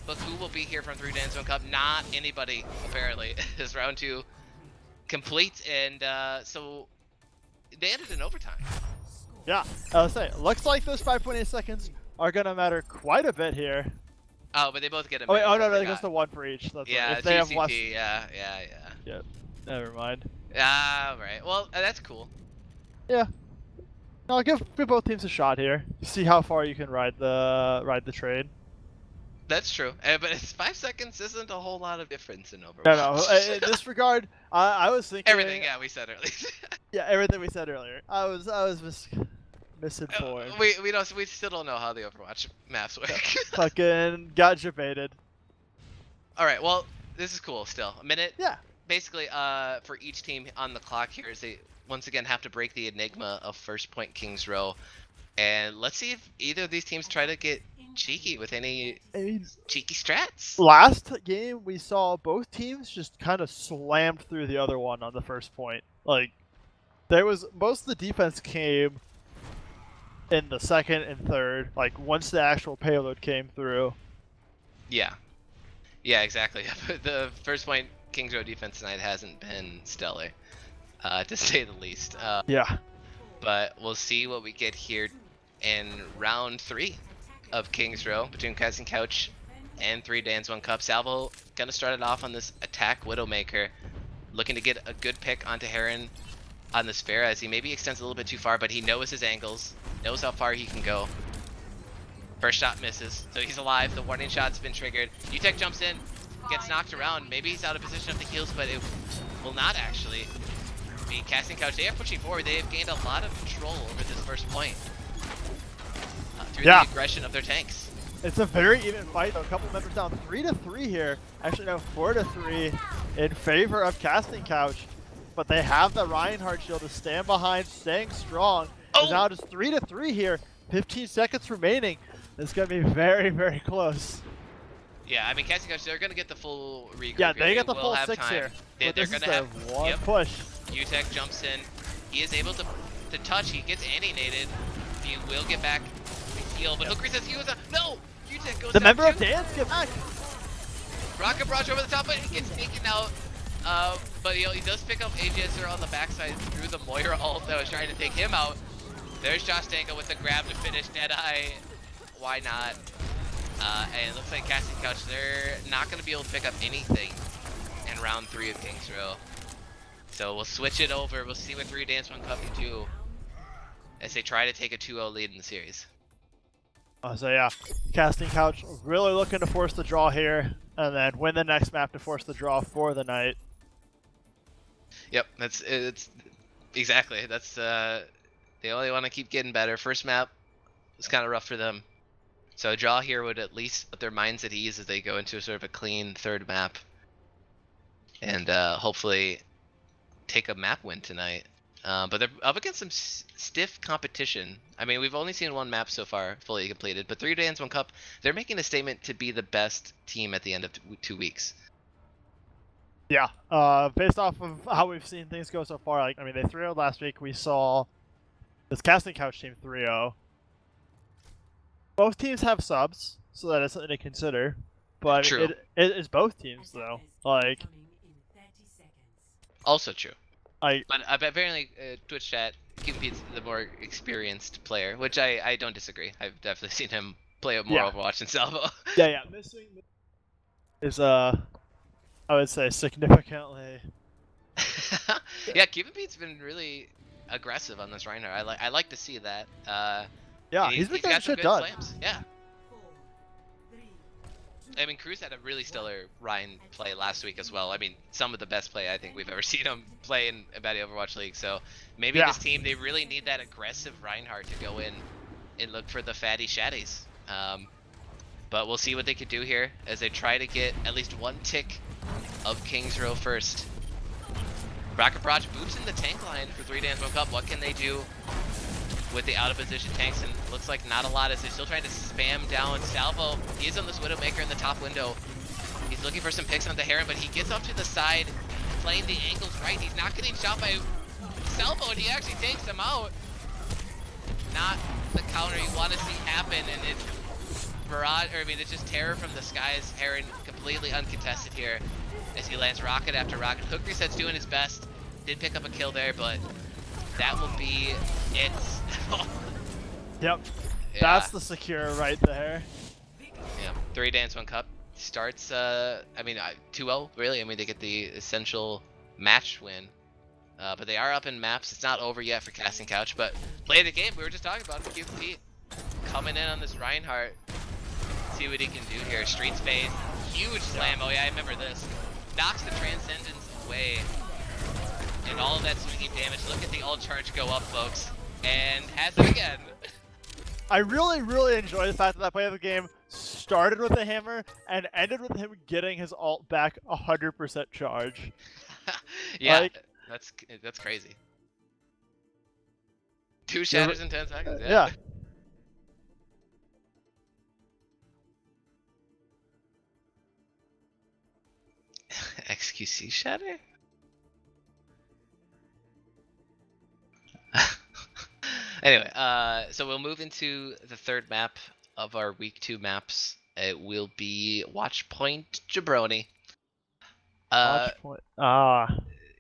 But who will be here from 3 Dance 1 Cup? Not anybody, apparently, as round 2 complete. And so they ended in overtime. Yeah, I was saying, looks like those 5.8 seconds are going to matter quite a bit here. Oh, but they both get a Oh, wait, minute, oh no, I no, it forgot. goes to 1 for each. That's Yeah, right. If they have less. yeah. Yep, never mind. Ah, right. Well, that's cool. Yeah. No, give both teams a shot here. See how far you can ride the trade. That's true. But it's 5 seconds isn't a whole lot of difference in Overwatch. No, in this regard, I was thinking Everything, yeah, we said earlier. Yeah, everything we said earlier. I was misinformed. We still don't know how the Overwatch maps work. Fucking got debated. All right, well, this is cool. Still, a minute. Yeah. Basically, for each team on the clock here, is they once again have to break the enigma of first point King's Row, and let's see if either of these teams try to get cheeky with any I mean, cheeky strats. last game we saw both teams just kind of slammed through the other one on the first point. Like, there was most of the defense came in the second and third. Like once the actual payload came through. Yeah, exactly. The first point King's Row defense tonight hasn't been stellar, to say the least. Yeah. But we'll see what we get here in round 3 of King's Row between Casting Couch and 3 Dance 1 Cup. Salvo gonna start it off on this attack Widowmaker, looking to get a good pick onto Heron on this Pharah as he maybe extends a little bit too far, but he knows his angles, knows how far he can go. First shot misses, so he's alive. The warning shot's been triggered. UTech jumps in, gets knocked around. Maybe he's out of position of the heals, but it will not actually be Casting Couch. They are pushing forward. They have gained a lot of control over this first point through the aggression of their tanks. It's a very even fight though. A couple members down 3-3 here. Actually no, 4-3 in favor of Casting Couch. But they have the Reinhardt shield to stand behind, staying strong. Oh! Now just 3-3 here. 15 seconds remaining. This is gonna be very, very close. Yeah, I mean, Casting Couch, they're gonna get the full regroup. Yeah, here. they get the will full have 6 time. here. They're This gonna is their have one yep. push. UTech jumps in. He is able to touch. He gets anti-nated. He will get back the heal, but Hooker says he was a no. UTech goes The down member too. of Dance get back. Rocket Barrage over the top, but he gets taken out. But he does pick up AJSR on the backside through the Moira ult that was trying to take him out. There's Josh Dango with the grab to finish Deadeye. Why not? And it looks like Casting Couch, they're not going to be able to pick up anything in round 3 of King's Row. So we'll switch it over. We'll see what 3 Dance 1 Cup can do as they try to take a 2-0 lead in the series. So yeah, Casting Couch really looking to force the draw here, and then win the next map to force the draw for the night. Yep, it's exactly. That's they only want to keep getting better. First map was kind of rough for them, so a draw here would at least put their minds at ease as they go into a sort of a clean third map, and hopefully take a map win tonight. But they're up against some stiff competition. I mean, we've only seen one map so far fully completed, but 3 Days 1 Cup, they're making a statement to be the best team at the end of 2 weeks. Yeah, based off of how we've seen things go so far, like, I mean, they 3-0'd last week. We saw this Casting Couch team 3-0. Both teams have subs, so that is something to consider. But True. it is both teams, though. Like, also true. But apparently, Twitch chat, Cupide's the more experienced player, which I don't disagree. I've definitely seen him play more Overwatch than Salvo. yeah, missing is I would say significantly. Yeah, Cupide's been really aggressive on this Reinhardt. I like to see that. Yeah, he's been getting shit done. Slams. Yeah. I mean, Cruz had a really stellar Ryan play last week as well. I mean, some of the best play I think we've ever seen him play in a Batty Overwatch League. So maybe this team, they really need that aggressive Reinhardt to go in and look for the fatty shaddies. But we'll see what they could do here as they try to get at least one tick of King's Row first. Rocket Barrage boots in the tank line for 3 Days 1 Cup. What can they do with the out of position tanks? And looks like not a lot as they're still trying to spam down Salvo. He is on this Widowmaker in the top window. He's looking for some picks on the Heron, but he gets up to the side, playing the angles right. He's not getting shot by Salvo, and he actually takes him out. Not the counter you want to see happen, and it's barrage, or I mean, it's just terror from the skies. Heron completely uncontested here as he lands rocket after rocket. HookReset's doing his best. Did pick up a kill there, but that will be it. Yep. Yeah. That's the secure right there. Yeah. 3 Days 1 Cup starts, I mean, 2-0, really. I mean, they get the essential match win. But they are up in maps. It's not over yet for Casting Couch, but play the game. We were just talking about it. QP coming in on this Reinhardt. See what he can do here. Street space. Huge slam. Oh, yeah, I remember this. Knocks the Transcendence away. And all of that swinging damage. Look at the ult charge go up, folks. And has it again. I really enjoy the fact that that play of the game started with a hammer and ended with him getting his ult back 100% charge. Yeah, like, that's crazy. 2 shatters in 10 seconds. Yeah. XQC shatter? Anyway, so we'll move into the third map of our week 2 maps. It will be Watchpoint Jabroni. Watchpoint.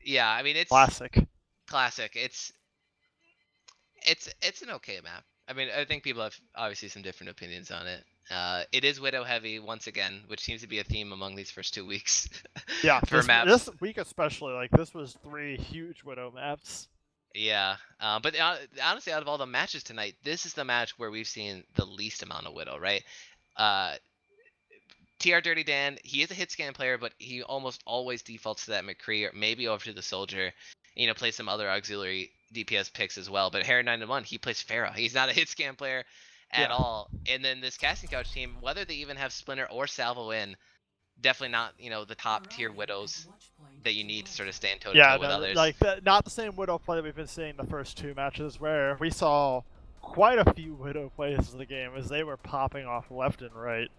Yeah, I mean, it's classic. It's an okay map. I mean, I think people have obviously some different opinions on it. It is Widow heavy once again, which seems to be a theme among these first 2 weeks. Yeah, for maps. This week especially, like, this was 3 huge Widow maps. Yeah, but honestly, out of all the matches tonight, this is the match where we've seen the least amount of Widow, right? TR Dirty Dan, he is a hit scan player, but he almost always defaults to that McCree or maybe over to the Soldier. You know, plays some other auxiliary DPS picks as well. But Heron 9-1, he plays Pharah. He's not a hit scan player at all. And then this Casting Couch team, whether they even have Splinter or Salvo in, definitely not, you know, the top tier Widows that you need to sort of stand toe to toe with others. Like not the same Widow play that we've been seeing the first 2 matches, where we saw quite a few Widow plays in the game as they were popping off left and right.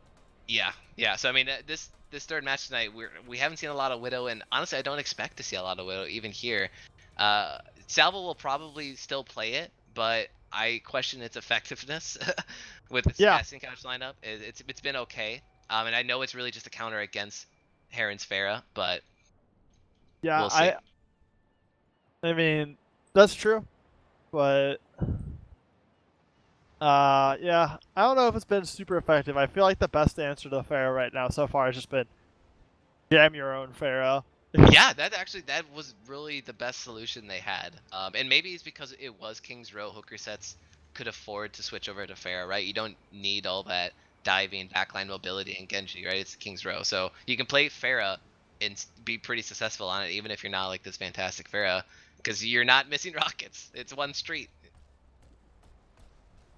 Yeah. So I mean, this third match tonight, we haven't seen a lot of Widow, and honestly, I don't expect to see a lot of Widow even here. Salvo will probably still play it, but I question its effectiveness with its Casting Couch lineup. It's been okay, and I know it's really just a counter against Heron's Pharah, but yeah, we'll see. I mean, that's true, but yeah, I don't know if it's been super effective. I feel like the best answer to the Pharah right now so far has just been jam your own Pharah. Yeah, that was really the best solution they had. And maybe it's because it was King's Row HookReset's could afford to switch over to Pharah, right? You don't need all that diving, backline mobility, and Genji, right? It's King's Row. So you can play Pharah and be pretty successful on it, even if you're not like this fantastic Pharah, because you're not missing rockets. It's one street.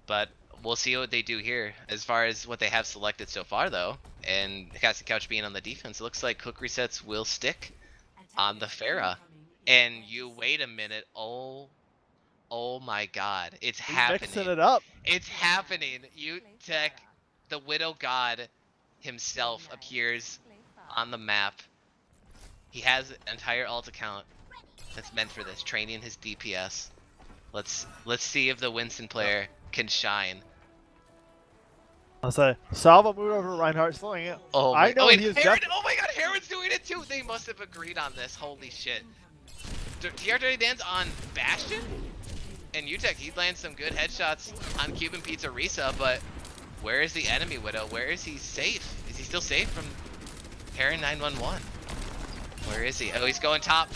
But we'll see what they do here. As far as what they have selected so far, though, and Cassie Couch being on the defense, it looks like hook resets will stick on the Pharah. And you wait a minute. Oh my God, it's He's happening. mixing it up. It's happening. UTech, the Widow God himself, appears on the map. He has an entire alt account that's meant for this, training his DPS. Let's see if the Winston player can shine. I'll say Salva moved over Reinhardt, slowing it. Oh I my, know oh, and he is Heron, oh my God, Heron's doing it too. They must have agreed on this. Holy shit. TR Dirty Dan's on Bastion, and UTech, he lands some good headshots on Cuban Pizza Risa, but where is the enemy Widow? Where is he safe? Is he still safe from Heron 911? Where is he? Oh, he's going top.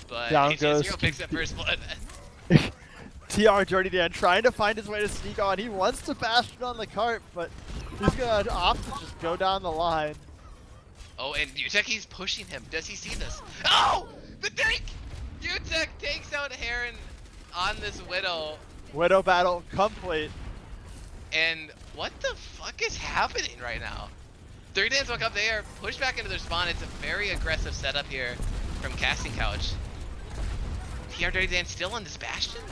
But Down goes HSO picks up first blood. TR Dirty Dan trying to find his way to sneak on. He wants to Bastion on the cart, but he's gonna opt to just go down the line. Oh, and UTech, he's pushing him. Does he see this? Oh! The tank! UTech takes out Heron on this Widow. Widow battle complete. And what the fuck is happening right now? 3 Dance woke up. They are pushed back into their spawn. It's a very aggressive setup here from Casting Couch. TR Dirty Dan still on this Bastion?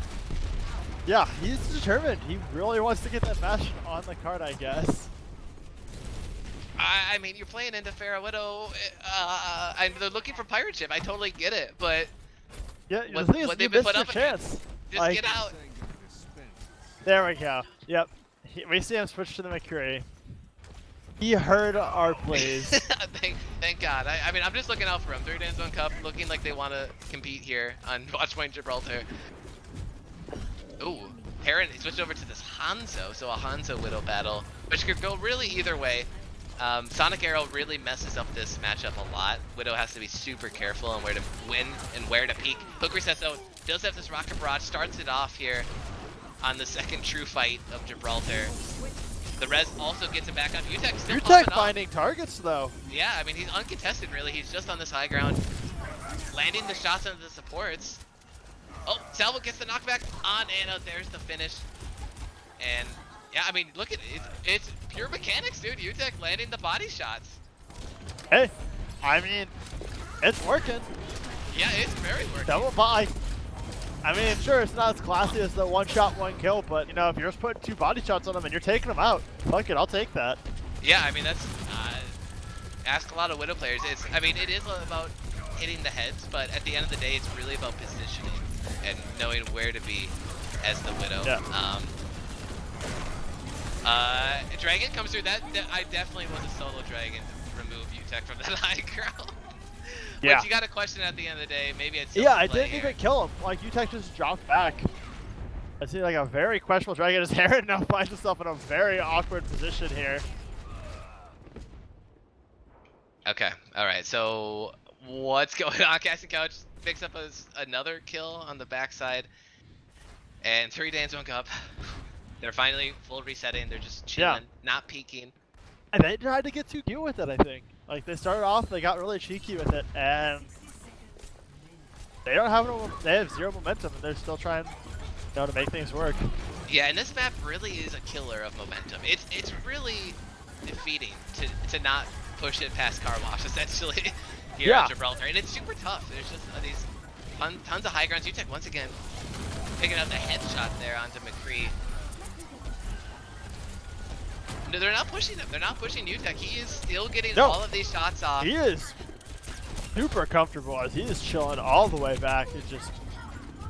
Yeah, he's determined. He really wants to get that Bastion on the cart, I guess. I mean, you're playing into Pharah Widow, and they're looking for pirate ship. I totally get it, but Yeah, what, the thing is, what you they've been missed put your up chance. against. Just Like, get out. there we go. Yep. We see him switch to the McCree. He heard our plays. Thank God. I mean, I'm just looking out for him. 3 Dance 1 Cup looking like they want to compete here on Watchpoint Gibraltar. Ooh, Heron switched over to this Hanzo, so a Hanzo Widow battle, which could go really either way. Sonic Arrow really messes up this matchup a lot. Widow has to be super careful on where to win and where to peek. Hook resets though, does have this rocket barrage, starts it off here on the second true fight of Gibraltar. The res also gets him back on. UTech still UTech finding targets though. Yeah, I mean, he's uncontested really. He's just on this high ground, landing the shots into the supports. Oh, Salvo gets the knockback on Anna. There's the finish. And yeah, I mean, look at it. It's pure mechanics, dude. UTech landing the body shots. Hey, I mean, it's working. Yeah, it's very working. Double buy. I mean, sure, it's not as classy as the one shot, one kill, but you know, if you're just putting 2 body shots on them and you're taking them out, fuck it, I'll take that. Yeah, I mean, that's ask a lot of Widow players. I mean, it is about hitting the heads, but at the end of the day, it's really about positioning and knowing where to be as the Widow. Yeah. Dragon comes through. That I definitely was a solo Dragon to remove UTech from that high ground. Yeah. But you got a question at the end of the day. Maybe it's Yeah, I didn't even kill him. Like, UTech just dropped back. I see like a very questionable Dragon. His Heron now finds himself in a very awkward position here. Okay, all right. So what's going on? Casting Couch picks up another kill on the backside, and 3 Dance 1 Cup. They're finally full resetting. They're just chilling, not peeking. And they tried to get too cute with it, I think. Like, they started off, they got really cheeky with it, and they don't have they have 0 momentum, and they're still trying, you know, to make things work. Yeah, and this map really is a killer of momentum. It's really defeating to not push it past Car Wash, essentially, here at Gibraltar. And it's super tough. There's just these tons of high grounds. UTech, once again, picking up the headshot there onto McCree. No, they're not pushing him. They're not pushing UTech. He is still getting all of these shots off. He is super comfortable as he is chilling all the way back and just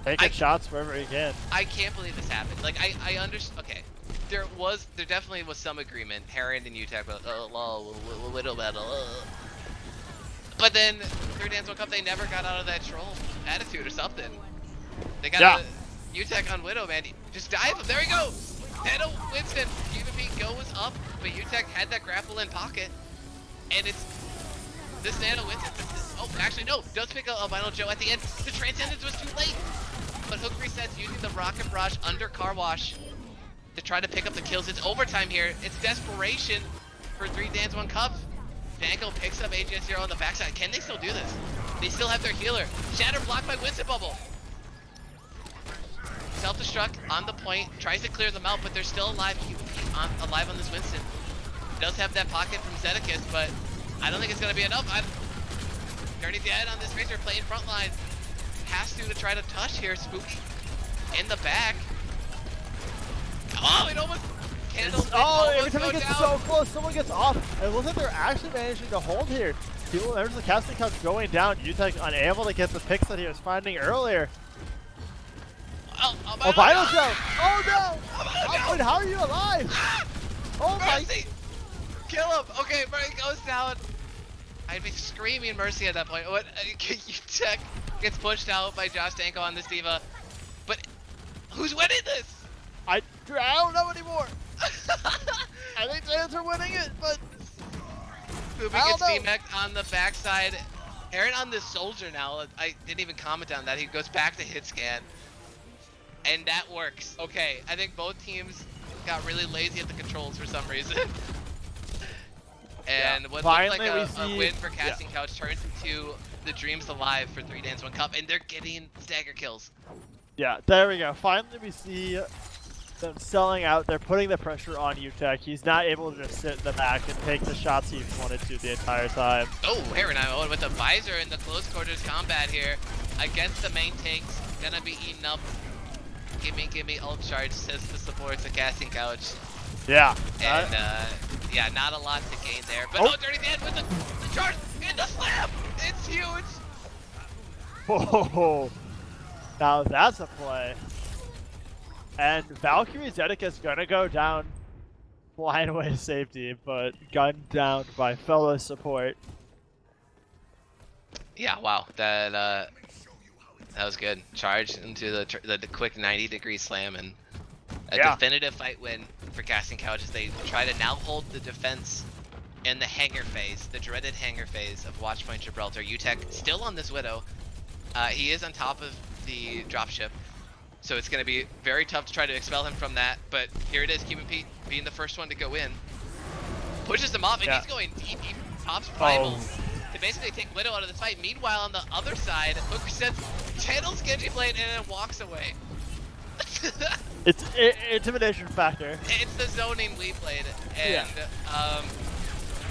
taking shots wherever he can. I can't believe this happened. Like, I understand. Okay, there definitely was some agreement. Heron and UTech were like, Widow battle. But then 3 Dance 1 Cup, they never got out of that troll attitude or something. They got UTech on Widow, man. Just dive him. There we go. Nano Winston, PvP goes up, but UTech had that grapple in pocket, and it's this Nano Winston. Oh, actually no, does pick a Vinyl Joe at the end. The Transcendence was too late. but Hook resets using the Rocket Barrage under Car Wash to try to pick up the kills. It's overtime here. It's desperation for 3 Dans 1 Cup. Vanko picks up AGS0 on the backside. Can they still do this? They still have their healer. Shatter blocked by Winston Bubble. Self-destruct on the point. Tries to clear them out, but they're still alive. Alive on this Winston. Does have that pocket from Zedekis, but I don't think it's going to be enough. Dirty Dead on this Razor playing front line. Has to try to touch here. Spooky in the back. Oh, it almost handles. Oh, every time it gets so close, someone gets off. And it looks like they're actually managing to hold here. People, there's the casting couch going down. Utech unable to get the picks that he was finding earlier. Oh, a vital jump! Oh no! Wait, how are you alive? Oh my! Mercy! Kill him! Okay, Murray goes down. I'd be screaming mercy at that point. What? Utech gets pushed out by Josh Danko on this D.Va. But who's winning this? I don't know anymore. I think Giants are winning it, but Poopy gets C-Mech on the backside. Aaron on this soldier now. I didn't even comment on that. He goes back to hit scan. And that works. Okay, I think both teams got really lazy at the controls for some reason. And what looked like a win for Casting Couch turns into the Dreams Alive for 3 Dans 1 Cup, and they're getting stagger kills. Yeah, there we go. Finally we see them selling out. They're putting the pressure on Utech. He's not able to just sit in the back and take the shots he wanted to the entire time. Oh, Aaron with the visor in the close quarters combat here against the main tanks. Gonna be eaten up. Gimme ult charge, says the supports of Casting Couch. Yeah. And yeah, not a lot to gain there. But Dirty Dan with the charge and the slam! It's huge! Oh, now that's a play. And Valkyrie Zedek is gonna go down, flying away safety, but gunned down by fellow support. Yeah, wow, that was good. Charge into the quick 90-degree slam and a definitive fight win for Casting Couch as they try to now hold the defense in the hangar phase, the dreaded hangar phase of Watchpoint Gibraltar. Utech still on this Widow. He is on top of the dropship, so it's going to be very tough to try to expel him from that. But here it is, Cuban Pete being the first one to go in. Pushes him off, and he's going deep. He pops Primals to basically take Widow out of the fight. Meanwhile, on the other side, Hooker sets channels Genji Blade and then walks away. It's intimidation factor. It's the zoning we played, and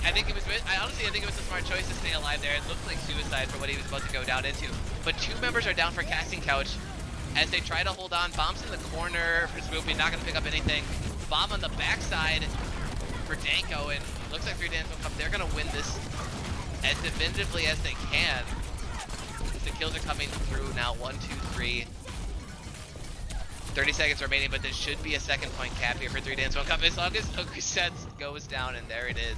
I think it was. I think it was a smart choice to stay alive there. It looked like suicide for what he was about to go down into. But 2 members are down for Casting Couch as they try to hold on. Bombs in the corner for Swoopy, not going to pick up anything. Bomb on the backside for Danko, and looks like 3 Dans 1 Cup. They're going to win this as definitively as they can. The kills are coming through now. 1, 2, 3. 30 seconds remaining, but there should be a second point cap here for 3 Dans 1 Cup as long as Hook resets goes down, and there it is.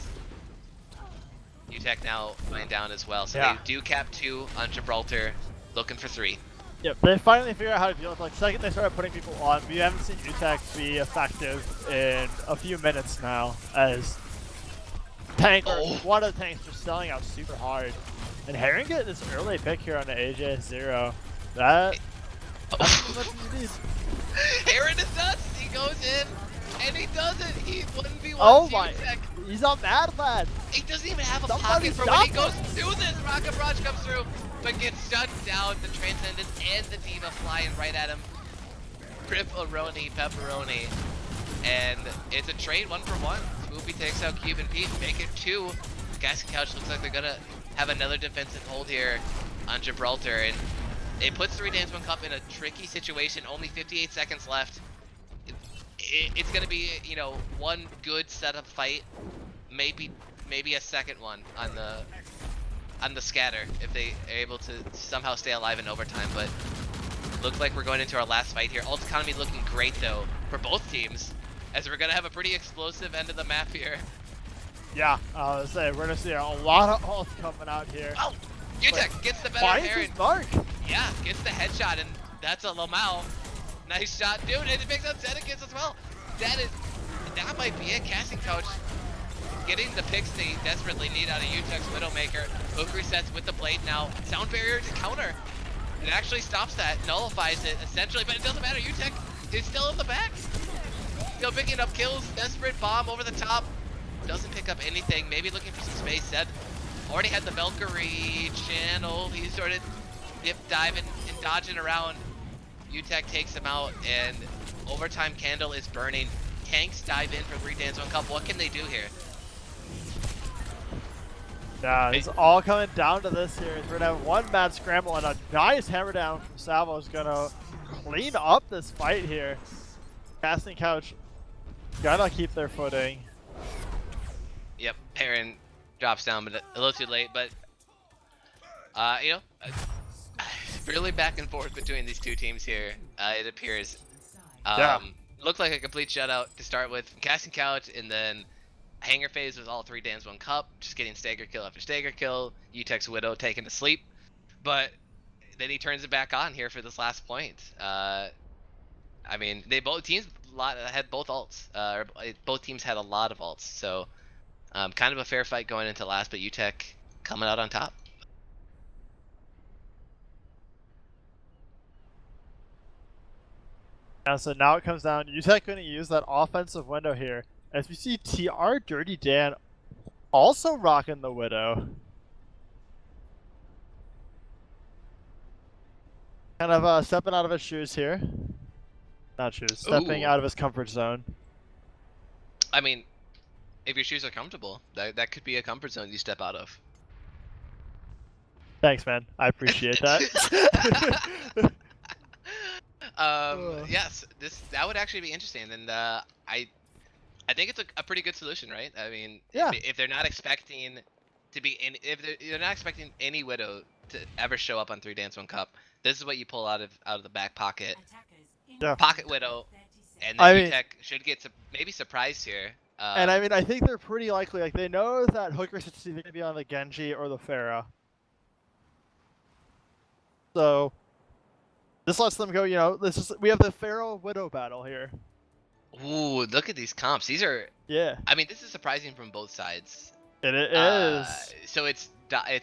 Utech now going down as well, so they do cap 2 on Gibraltar, looking for 3. Yep, they finally figured out how to deal with it. Like, the second they started putting people on, we haven't seen Utech be effective in a few minutes now, as one of the tanks just selling out super hard. And Herring getting this early pick here on the AJ0. That's what you need. Aaron is nuts. He goes in and he does it. He 1v1 Utech. He's on Mad Lad. He doesn't even have a pocket for when he goes through this. Rocket Barrage comes through, but gets shut down. The Transcendence and the D.Va flying right at him. Pepperoni. And it's a trade 1-for-1. Swoopy takes out Cuban Pete, make it 2. Casting Couch looks like they're gonna have another defensive hold here on Gibraltar, and it puts 3 Dans 1 Cup in a tricky situation. Only 58 seconds left. It's gonna be, you know, one good setup fight, maybe a second one on the scatter if they are able to somehow stay alive in overtime. But looks like we're going into our last fight here. Ult economy looking great though for both teams, as we're gonna have a pretty explosive end of the map here. Yeah, I was gonna say we're gonna see a lot of ults coming out here. Oh, Utech gets the better Aaron. Mark? Yeah, gets the headshot, and that's a Lamau. Nice shot, dude, and it picks up Zedekis as well. That might be it. Casting Couch getting the picks they desperately need out of Utech's Widowmaker. Hook resets with the blade now. Sound barrier to counter. It actually stops that, nullifies it essentially, but it doesn't matter. UTech is still in the back. Still picking up kills. Desperate bomb over the top. Doesn't pick up anything. Maybe looking for some space. Zed already had the Valkyrie channel. He's sort of dip diving and dodging around. UTech takes him out, and overtime candle is burning. Tanks dive in for 3 Dance 1 Cup. What can they do here? Yeah, it's all coming down to this here. We're gonna have one mad scramble, and a nice hammer down from Salvo is gonna clean up this fight here. Casting Couch gotta keep their footing. Yep, Heron drops down, but a little too late. But you know, really back and forth between these two teams here. It appears. Looked like a complete shutout to start with. Casting Couch, and then Hanger phase was all 3 Dance 1 Cup, just getting stagger kill after stagger kill. UTech's Widow taken to sleep, but then he turns it back on here for this last point. I mean, both teams had both ults, or both teams had a lot of ults, so kind of a fair fight going into last, but UTech coming out on top. Yeah, so now it comes down. UTech going to use that offensive window here. As we see TR Dirty Dan also rocking the Widow. Kind of stepping out of his shoes here. Not shoes, stepping out of his comfort zone. I mean, if your shoes are comfortable, that could be a comfort zone you step out of. Thanks, man. I appreciate that. Yes, that would actually be interesting, and I think it's a pretty good solution, right? I mean, yeah. If they're not expecting to be if they're not expecting any Widow to ever show up on 3 Dance 1 Cup, this is what you pull out of the back pocket. Yeah. Pocket Widow, and then UTech should get maybe surprised here. And I mean, I think they're pretty likely. Like, they know that Hooker's either going to be on the Genji or the Pharah. So this lets them go. You know, we have the Pharaoh Widow battle here. Ooh, look at these comps. These are. Yeah. I mean, this is surprising from both sides. It is. So it's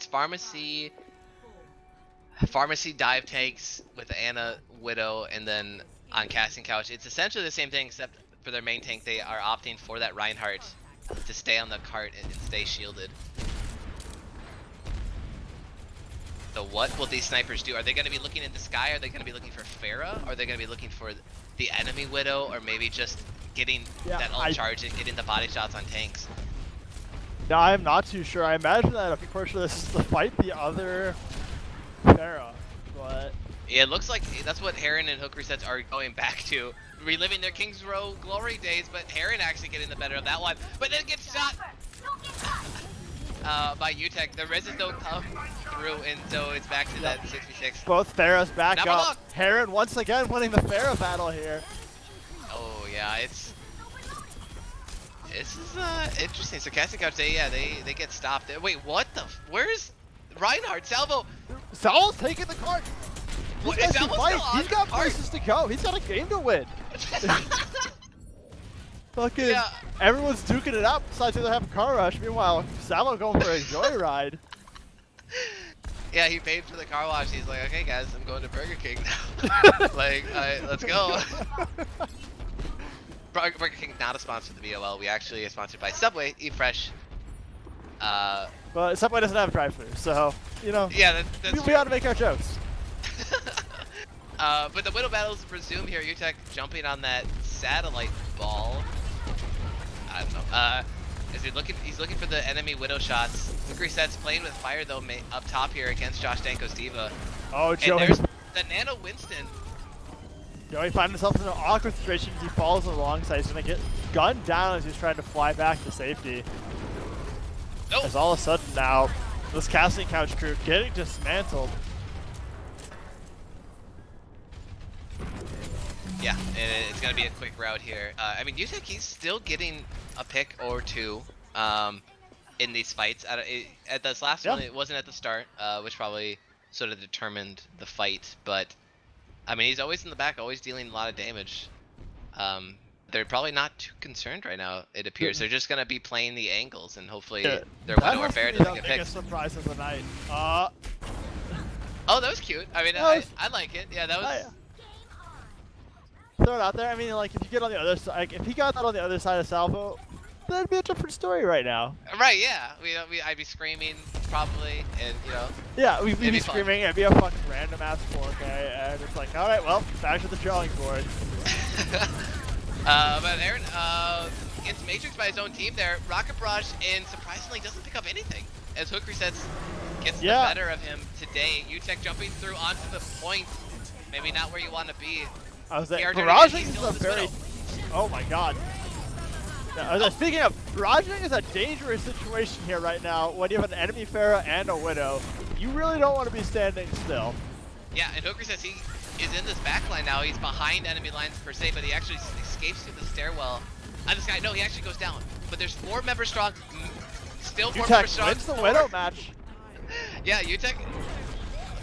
pharmacy dive tanks with the Ana Widow, and then on Casting Couch, it's essentially the same thing, except for their main tank, they are opting for that Reinhardt to stay on the cart and stay shielded. So what will these snipers do? Are they going to be looking in the sky? Are they going to be looking for Pharah? Are they going to be looking for the enemy Widow? Or maybe just getting that ult charge and getting the body shots on tanks? No, I'm not too sure. I imagine that a big portion of this is to fight the other Pharah, but... Yeah, it looks like that's what Heron and Hook Resets are going back to. Reliving their Kings Row glory days, but Heron actually getting the better of that one. But then gets shot by UTech. The reses don't come through, and so it's back to that 66. Both Pharahs back Now up. Heron once again winning the Pharah battle here. Oh yeah, this is interesting. So Casting Couch, they get stopped. Wait, what the? Where's Reinhardt? Salvo's taking the cart. What is Salvo still on? He's got places to go. He's got a game to win. Fucking everyone's duking it out besides the other half of Car Rush. Meanwhile, Salvo going for a joyride. Yeah, he paid for the car wash. He's like, okay guys, I'm going to Burger King now. Like, alright, let's go. Burger King not a sponsor of the BOL. We actually are sponsored by Subway. Eat fresh. But Subway doesn't have a drive-thru, so you know. Yeah, that's we ought to make our jokes. But the Widow battles resume here. UTech jumping on that satellite ball. I don't know. He's looking for the enemy Widow shots. Quick resets, playing with fire though up top here against Josh Danko's Diva. Oh, Joey. And there's the Nano Winston. Joey finds himself in an awkward situation as he falls alongside. He's gonna get gunned down as he's trying to fly back to safety. Nope. As all of a sudden now, this Casting Couch crew getting dismantled. Yeah, and it's going to be a quick route here. I mean, UTech, he's still getting a pick or two in these fights. At this last one, it wasn't at the start, which probably sort of determined the fight. But, I mean, he's always in the back, always dealing a lot of damage. They're probably not too concerned right now, it appears. They're just going to be playing the angles, and hopefully their Widow or Pharah doesn't get picked. Biggest surprise of the night. Oh, that was cute. I mean, That was, I like it. Yeah, that was. I throw it out there. I mean, like if you get on the other side, like, if he got that on the other side of Salvo, that'd be a different story right now. Right, yeah. I'd be screaming probably, and Yeah, we'd it'd be be fun. screaming. It'd be a fucking random ass 4K, and it's like, all right, well, back to the drawing board. But Aaron gets matrixed by his own team there. Rocket Barrage, and surprisingly doesn't pick up anything as Hook Resets gets the better of him today. UTech jumping through onto the point, maybe not where you want to be. I was like, PR barraging he's is still a in this very. middle. Oh my god. Speaking of, barraging is a dangerous situation here right now when you have an enemy Pharah and a Widow. You really don't want to be standing still. Yeah, and Hooker says he is in this backline now. He's behind enemy lines per se, but he actually escapes through the stairwell. This guy, no, he actually goes down. But there's 4 members strong. Still 4 members strong. Wins the Widow match. Yeah, UTech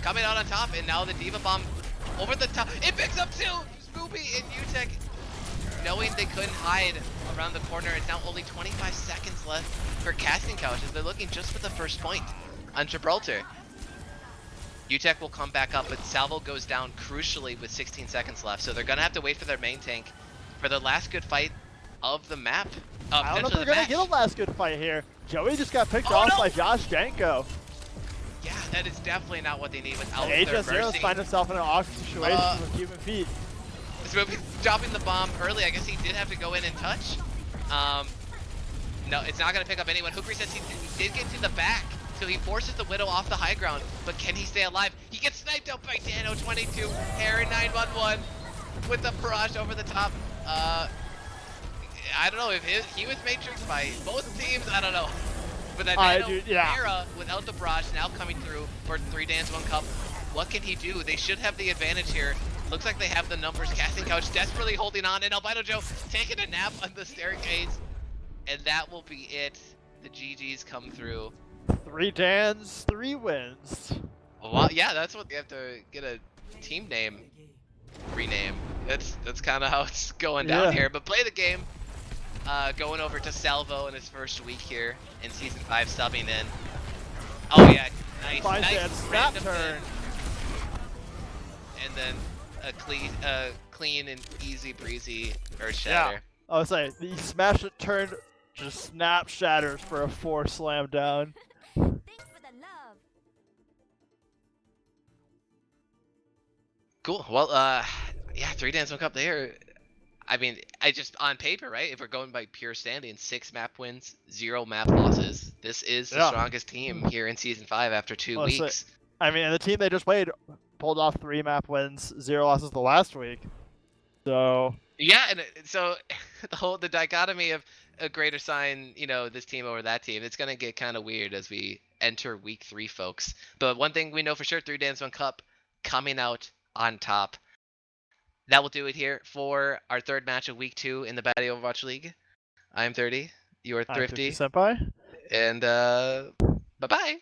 coming out on top, and now the Diva Bomb over the top. It picks up 2! Spoopy and UTech, knowing they couldn't hide around the corner. It's now only 25 seconds left for casting couches. They're looking just for the first point on Gibraltar. UTech will come back up, but Salvo goes down crucially with 16 seconds left. So they're going to have to wait for their main tank for the last good fight of the map. I don't know if they're going to get a last good fight here. Joey just got picked off by Josh Janko. Yeah, that is definitely not what they need without And their HS0's mercy. find himself in an awkward situation with human feet. Spoopy dropping the bomb early. I guess he did have to go in and touch. No, it's not going to pick up anyone. Hookery says he did get to the back, so he forces the Widow off the high ground. But can he stay alive? He gets sniped out by Dano22. Aaron 911 with the barrage over the top. I don't know if he was matrixed by both teams. I don't know. But that Era without the barrage now coming through for 3 Dance 1 Cup. What can he do? They should have the advantage here. Looks like they have the numbers. Casting Couch desperately holding on, and Albino Joe taking a nap on the staircase. And that will be it. The GGs come through. 3 Dans, 3 wins. Well, yeah, that's what they have to get a team name rename. That's kind of how it's going down here. But play the game. Going over to Salvo in his first week here in Season 5, subbing in. Oh yeah, nice snap turn. And then a clean and easy breezy Earth Shatter. Yeah, I was saying, the smash it turned, just snap shatters for a 4 slam down. Thanks for the love. Cool. Well, yeah, 3 Dance 1 Cup there. I mean, on paper, right? If we're going by pure standings, 6 map wins, 0 map losses. This is the strongest team here in Season 5 after 2 weeks. I mean, and the team they just played pulled off 3 map wins, 0 losses the last week. So yeah, and so the dichotomy of a greater sign, this team over that team, it's gonna get kind of weird as we enter week 3, folks. But one thing we know for sure: 3 Dance 1 Cup coming out on top. That will do it here for our 3rd match of week 2 in the Batty Overwatch League. I'm 30. You are Thrifty. Senpai. And bye bye.